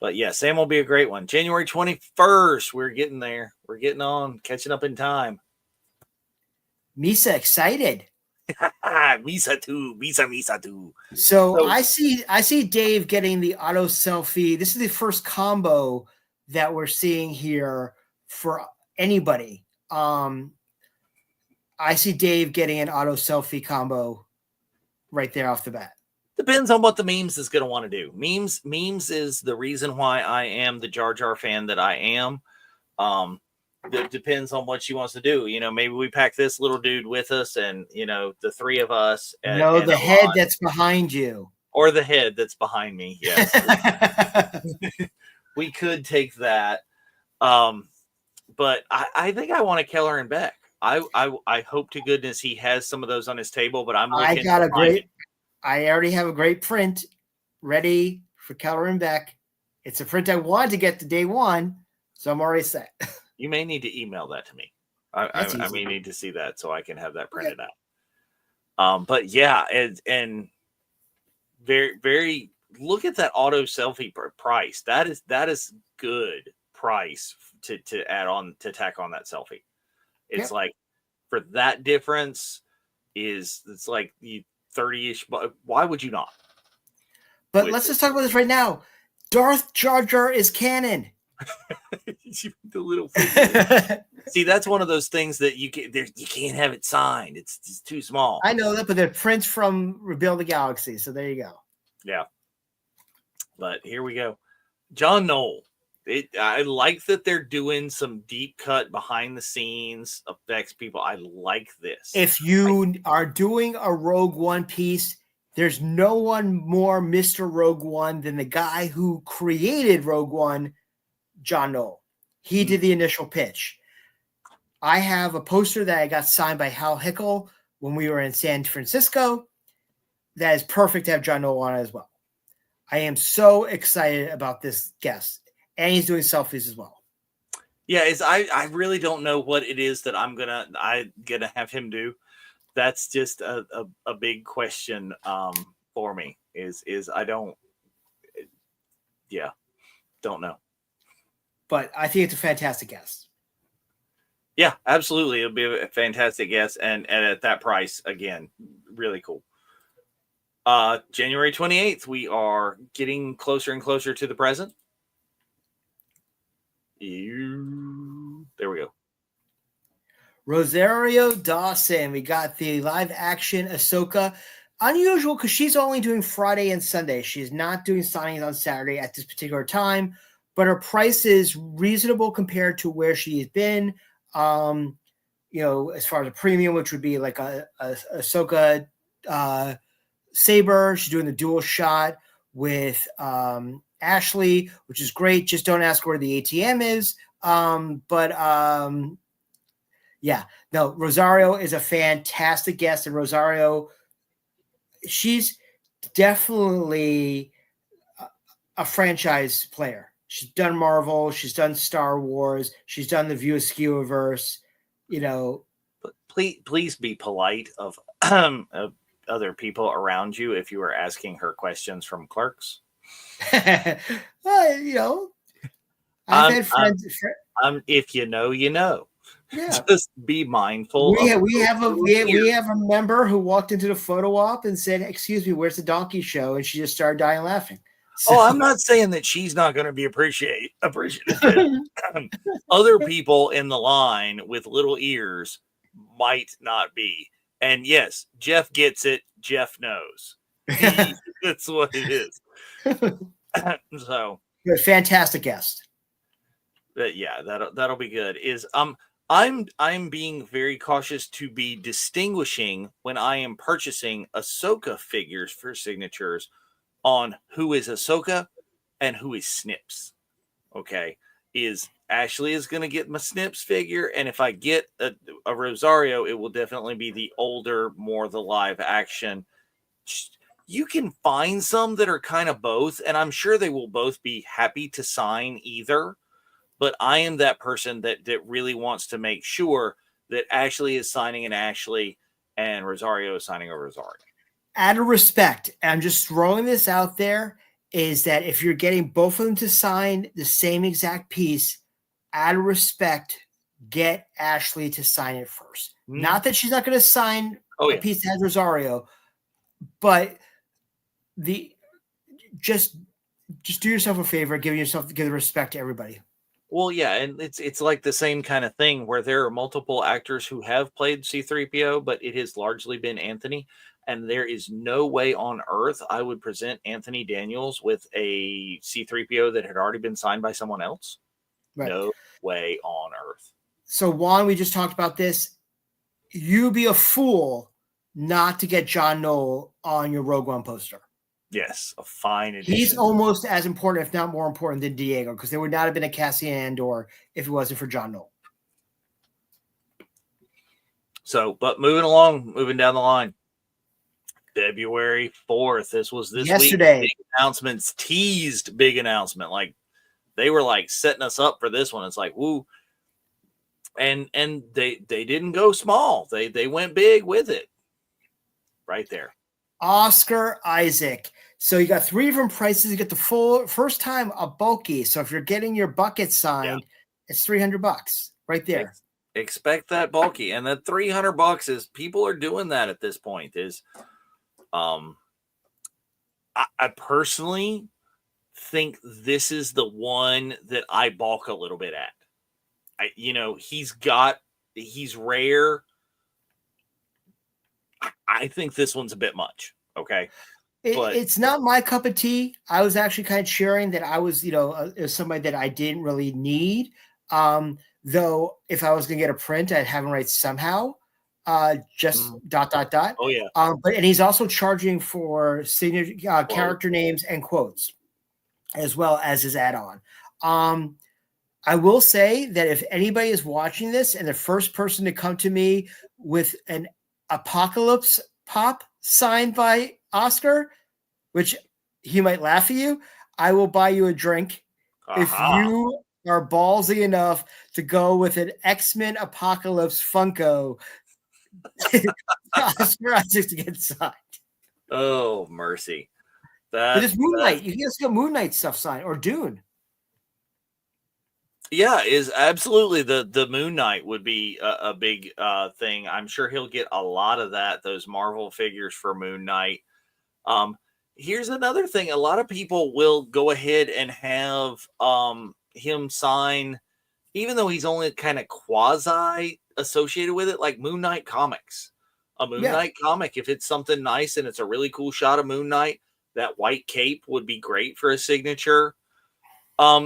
S4: But yeah, Sam will be a great one. January 21st. We're getting there. We're getting on, catching up in time.
S3: Misa excited.
S4: Misa too.
S3: So I see Dave getting the auto selfie. This is the first combo that we're seeing here for anybody. I see Dave getting an auto selfie combo right there off the bat.
S4: Depends on what the memes is going to want to do. Memes is the reason why I am the Jar Jar fan that I am. It depends on what she wants to do. You know, maybe we pack this little dude with us, and you know, the three of us. And
S3: the head that's behind you,
S4: or the head that's behind me. Yes, we could take that. But I think I want a Keller and Beck. I hope to goodness he has some of those on his table. But I'm looking.
S3: I already have a great print ready for Keller and Beck. It's a print I wanted to get to day one, so I'm already set.
S4: You may need to email that to me. I may need to see that so I can have that printed out. But yeah, and very, very look at that auto selfie price. That is good price to add on, to tack on that selfie. It's like, for that difference, it's like the 30-ish. Why would you not?
S3: But let's just talk about this right now. Darth Jar Jar is canon.
S4: The little see, that's one of those things that you can't have it signed. It's too small.
S3: I know that, but they're prints from Rebuild the Galaxy, so there you go.
S4: Yeah. But here we go. John Knoll. I like that they're doing some deep cut behind the scenes effects. People, I like this.
S3: If you are doing a Rogue One piece, there's no one more Mr. Rogue One than the guy who created Rogue One, John Knoll. He did the initial pitch. I have a poster that I got signed by Hal Hickel when we were in San Francisco. That is perfect to have John Knoll on it as well. I am so excited about this guest. And he's doing selfies as well.
S4: Yeah, I really don't know what it is that I'm gonna have him do. That's just a big question for me. Is I don't know.
S3: But I think it's a fantastic guest.
S4: Yeah, absolutely. It'll be a fantastic guest, and at that price, again, really cool. January 28th, we are getting closer and closer to the present. There we go.
S3: Rosario Dawson. We got the live action Ahsoka. Unusual because she's only doing Friday and Sunday. She's not doing signings on Saturday at this particular time, but her price is reasonable compared to where she's been. You know, as far as a premium, which would be like a Ahsoka Saber. She's doing the dual shot with Ashley, which is great. Just don't ask where the ATM is. Rosario is a fantastic guest, and Rosario, she's definitely a franchise player. She's done Marvel, she's done Star Wars, she's done the View Askew-verse, you know.
S4: But please be polite of other people around you if you are asking her questions from Clerks.
S3: Well, you know, I've had friends.
S4: If you know, you know.
S3: Yeah.
S4: Just be mindful.
S3: We have a member who walked into the photo op and said, "Excuse me, where's the donkey show?" And she just started dying laughing.
S4: So, I'm not saying that she's not going to be appreciative. Other people in the line with little ears might not be. And yes, Jeff gets it. Jeff knows. That's what it is. So,
S3: fantastic guest.
S4: Yeah, that'll be good. I'm being very cautious to be distinguishing when I am purchasing Ahsoka figures for signatures on who is Ahsoka and who is Snips. Okay, Ashley is going to get my Snips figure, and if I get a Rosario, it will definitely be the older, more the live action. You can find some that are kind of both, and I'm sure they will both be happy to sign either. But I am that person that really wants to make sure that Ashley is signing an Ashley and Rosario is signing a Rosario.
S3: Out of respect, I'm just throwing this out there. is that if you're getting both of them to sign the same exact piece, out of respect, get Ashley to sign it first. Not that she's not going to sign a piece that has Rosario, but just do yourself a favor, give the respect to everybody.
S4: Well, yeah, and it's like the same kind of thing where there are multiple actors who have played C-3PO, but it has largely been Anthony, and there is no way on earth I would present Anthony Daniels with a C-3PO that had already been signed by someone else. Right. No way on earth.
S3: So, Juan, we just talked about this. You be a fool not to get John Knoll on your Rogue One poster.
S4: Yes, a fine addition.
S3: He's almost as important, if not more important, than Diego, because there would not have been a Cassian Andor if it wasn't for John Knoll.
S4: So, but moving down the line, February 4th. This was this
S3: yesterday.
S4: Week. Big announcements, teased big announcement. Like they were like setting us up for this one. It's like, woo. And they didn't go small. They went big with it. Right there.
S3: Oscar Isaac. So you got 3 different prices. You get the full first time a bulky. So if you're getting your bucket signed, it's $300 right there.
S4: Expect that bulky, and that $300 is people are doing that at this point. Is I personally think this is the one that I balk a little bit at. He's rare. I think this one's a bit much. Okay.
S3: It's not my cup of tea. I was actually kind of sharing that I was, somebody that I didn't really need. Though if I was going to get a print, I'd have him write somehow. Oh
S4: yeah.
S3: And he's also charging for signature character names and quotes, as well as his add-on. I will say that if anybody is watching this and the first person to come to me with an Apocalypse Pop signed by Oscar, which he might laugh at you, I will buy you a drink if you are ballsy enough to go with an X-Men Apocalypse Funko. Oscar Isaac to get signed.
S4: Oh, mercy.
S3: But it's Moon Knight. You can just get Moon Knight stuff signed or Dune.
S4: Yeah, is absolutely the Moon Knight would be a big thing. I'm sure he'll get a lot of that, those Marvel figures for Moon Knight. Here's another thing. A lot of people will go ahead and have him sign, even though he's only kind of quasi associated with it, like Moon Knight comics. A Moon Knight comic, if it's something nice and it's a really cool shot of Moon Knight, that white cape would be great for a signature.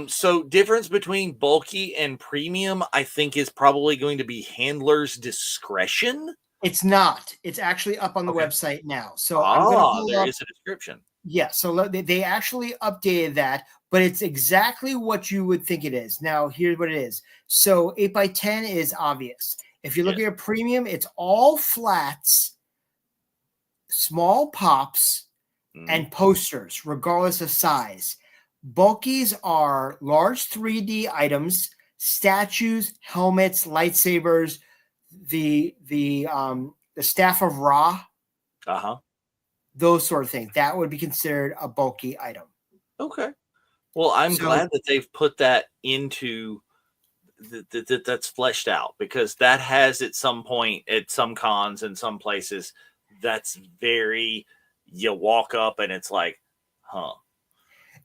S4: So difference between bulky and premium, I think, is probably going to be handler's discretion.
S3: It's not. It's actually up on the website now. So
S4: there is a description.
S3: Yeah. So they actually updated that, but it's exactly what you would think it is. Now, here's what it is. So 8x10 is obvious. If you're looking at premium, it's all flats, small pops, and posters, regardless of size. Bulkies are large 3D items, statues, helmets, lightsabers, the staff of Ra, those sort of things. That would be considered a bulky item.
S4: Okay. Well, I'm glad that they've put that into that's fleshed out, because that has at some point at some cons and some places that's very, you walk up and it's like, huh.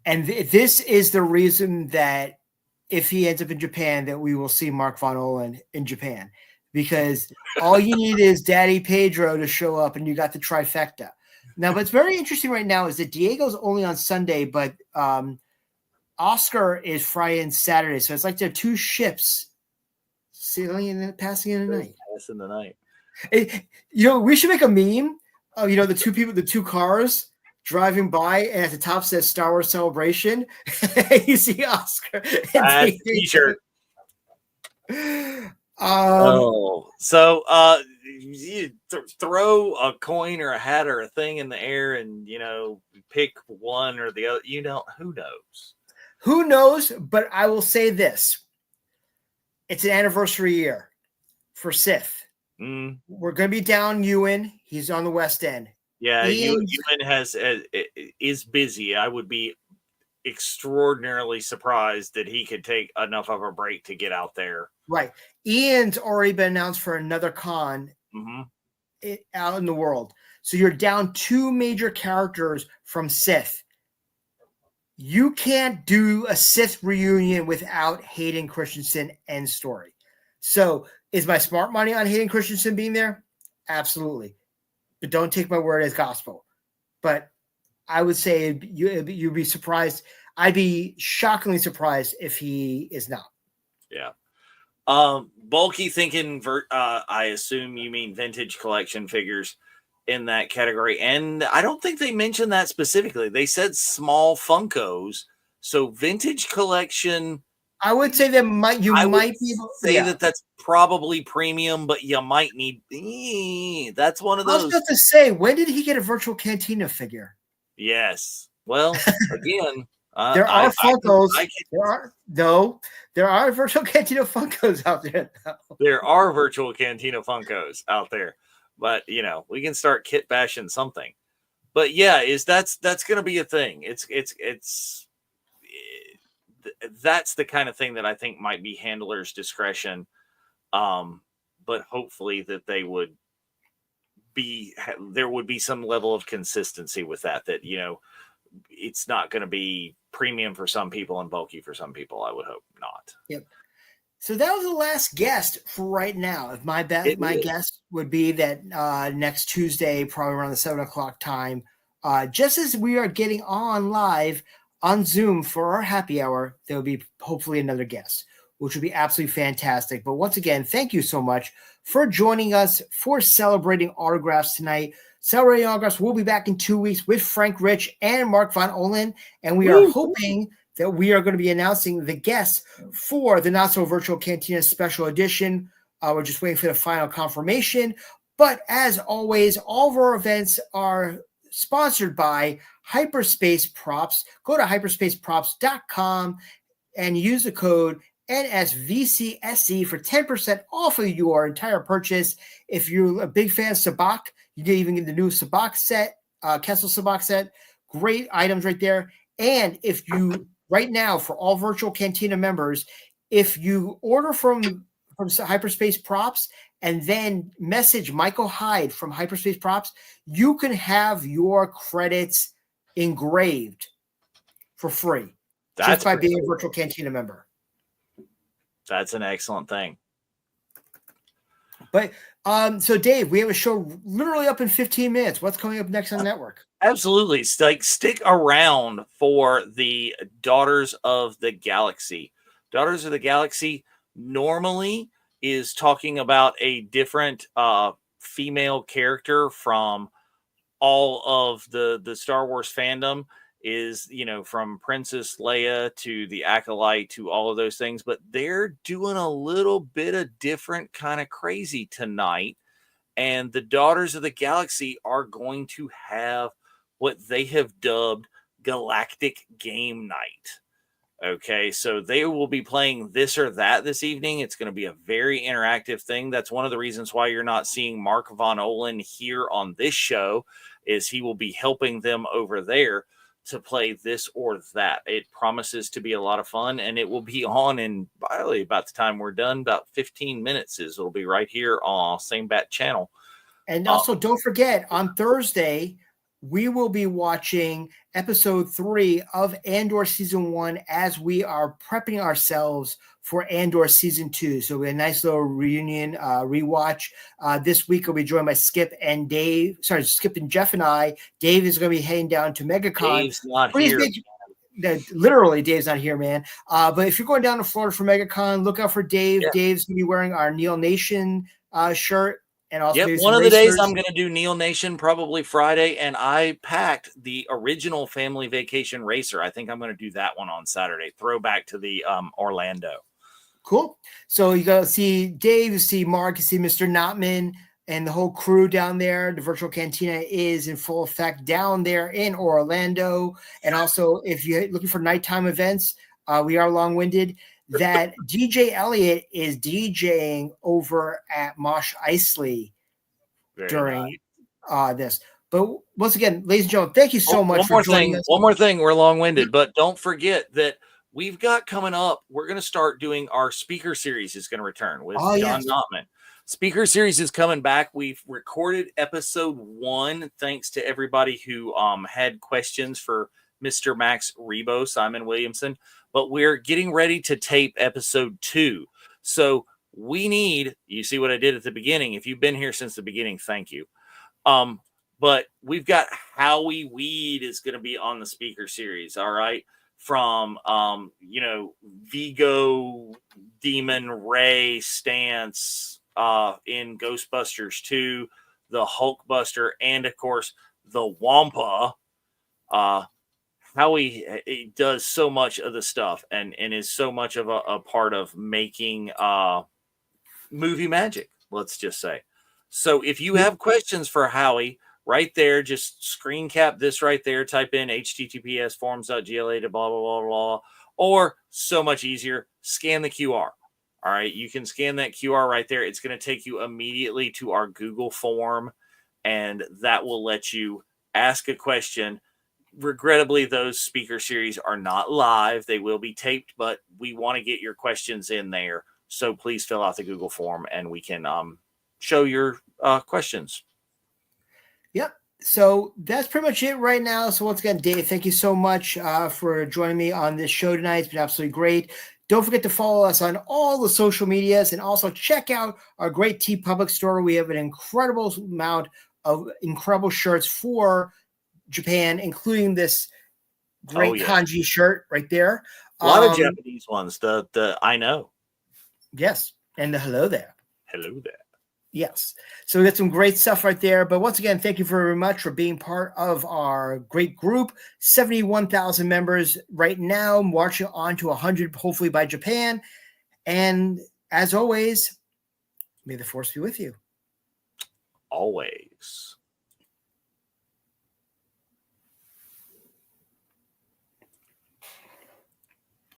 S3: And this is the reason that if he ends up in Japan, that we will see Mark Von Olen in Japan, because all you need is Daddy Pedro to show up and you got the trifecta. Now, what's very interesting right now is that Diego's only on Sunday, but Oscar is Friday and Saturday. So it's like there are 2 ships sailing and passing in the night.
S4: Passing the night.
S3: We should make a meme of, the 2 cars driving by, and at the top says Star Wars Celebration. You see Oscar.
S4: T-shirt. So you throw a coin or a hat or a thing in the air and, pick one or the other. Who knows?
S3: Who knows? But I will say this. It's an anniversary year for Sith. We're going to be down Ewan. He's on the West End.
S4: Yeah, Ewan is busy. I would be extraordinarily surprised that he could take enough of a break to get out there.
S3: Right. Ian's already been announced for another con out in the world. So you're down 2 major characters from Sith. You can't do a Sith reunion without Hayden Christensen and story. So is my smart money on Hayden Christensen being there? Absolutely. But don't take my word as gospel. But I would say you'd be surprised. I'd be shockingly surprised if he is not.
S4: Yeah. Bulky thinking, I assume you mean vintage collection figures in that category. And I don't think they mentioned that specifically. They said small Funkos. So vintage collection.
S3: I would say that might be able
S4: to say that that's probably premium, but you might need. That's one of those.
S3: I was about to say, when did he get a Virtual Cantina figure?
S4: Yes. Well, again,
S3: there are Funkos. There are Virtual Cantina Funkos out there.
S4: There are Virtual Cantina Funkos out there, but we can start kit bashing something. But yeah, that's going to be a thing. That's the kind of thing that I think might be handlers' discretion. But hopefully that there would be some level of consistency with that it's not going to be premium for some people and bulky for some people. I would hope not.
S3: Yep. So that was the last guest for right now. If my guess would be that next Tuesday, probably around the 7:00 time, just as we are getting on live on Zoom for our happy hour, there will be hopefully another guest, which would be absolutely fantastic. But once again, thank you so much for joining us for Celebrating Autographs tonight. Celebrating Autographs will be back in 2 weeks with Frank Rich and Mark Von Olin, and we are hoping that we are going to be announcing the guests for the Not So Virtual Cantina Special Edition. We're just waiting for the final confirmation. But as always, all of our events are sponsored by Hyperspace Props. Go to hyperspaceprops.com and use the code NSVCSE for 10% off of your entire purchase. If you're a big fan of Sabak, you can even get the new Sabak set, Kessel Sabak set. Great items right there. And if you, right now, for all Virtual Cantina members, if you order from Hyperspace Props and then message Michael Hyde from Hyperspace Props, you can have your credits engraved for free. Just by being a Virtual Cantina member.
S4: That's an excellent thing.
S3: But so Dave, we have a show literally up in 15 minutes. What's coming up next on the network?
S4: Absolutely. Stick around for the Daughters of the Galaxy. Daughters of the Galaxy normally is talking about a different female character from all of the Star Wars fandom. Is, from Princess Leia to the Acolyte to all of those things, but they're doing a little bit of different kind of crazy tonight. And the Daughters of the Galaxy are going to have what they have dubbed Galactic Game Night. Okay, so they will be playing this or that this evening. It's going to be a very interactive thing. That's one of the reasons why you're not seeing Mark Von Olin here on this show, is he will be helping them over there to play this or that. It promises to be a lot of fun, and it will be on in probably about the time we're done, about 15 minutes. It'll be right here on Same Bat Channel.
S3: And also, don't forget, on Thursday, we will be watching episode 3 of Andor season 1 as we are prepping ourselves for Andor season 2. So we have a nice little reunion rewatch. This week we'll be joined by Skip and Jeff and I. Dave is going to be heading down to MegaCon.
S4: Dave's not here.
S3: Literally, Dave's not here, man. But if you're going down to Florida for MegaCon, look out for Dave.
S4: Yeah.
S3: Dave's going to be wearing our Neil Nation shirt. And also
S4: one of the days I'm going to do Neil Nation, probably Friday, and I packed the original Family Vacation Racer. I think I'm going to do that one on Saturday. Throwback to the Orlando.
S3: Cool. So you got to see Dave, you see Mark, you see Mr. Notman, and the whole crew down there. The Virtual Cantina is in full effect down there in Orlando. And also, if you're looking for nighttime events, we are long-winded. That DJ Elliott is DJing over at Mosh Isley during this. But once again, ladies and gentlemen, thank you so much for joining us.
S4: One more thing, we're long-winded, but don't forget that we've got coming up, we're going to start doing our speaker series is going to return with John Notman. Speaker series is coming back. We've recorded episode 1, thanks to everybody who had questions for Mr. Max Rebo, Simon Williamson, but we're getting ready to tape episode 2. So we need, you see what I did at the beginning. If you've been here since the beginning, thank you. But we've got Howie Weed is going to be on the speaker series. All right. From, Vigo Demon Ray stance in Ghostbusters 2, the Hulkbuster, and of course the Wampa. Howie does so much of the stuff and is so much of a part of making movie magic, let's just say. So if you have questions for Howie, right there, just screen cap this right there, type in https://forums.gla to blah, blah, blah, blah, or so much easier, scan the QR. All right, you can scan that QR right there. It's going to take you immediately to our Google form, and that will let you ask a question. Regrettably, those speaker series are not live. They will be taped, but we want to get your questions in there. So please fill out the Google form, and we can show your questions.
S3: Yep. So that's pretty much it right now. So once again, Dave, thank you so much for joining me on this show tonight. It's been absolutely great. Don't forget to follow us on all the social medias and also check out our great TeePublic store. We have an incredible amount of incredible shirts for Japan, including this great kanji shirt right there.
S4: A lot of Japanese ones. The I know.
S3: Yes. And the hello there.
S4: Hello there.
S3: Yes. So we got some great stuff right there. But once again, thank you very much for being part of our great group. 71,000 members right now, marching on to 100, hopefully by Japan. And as always, may the force be with you.
S4: Always.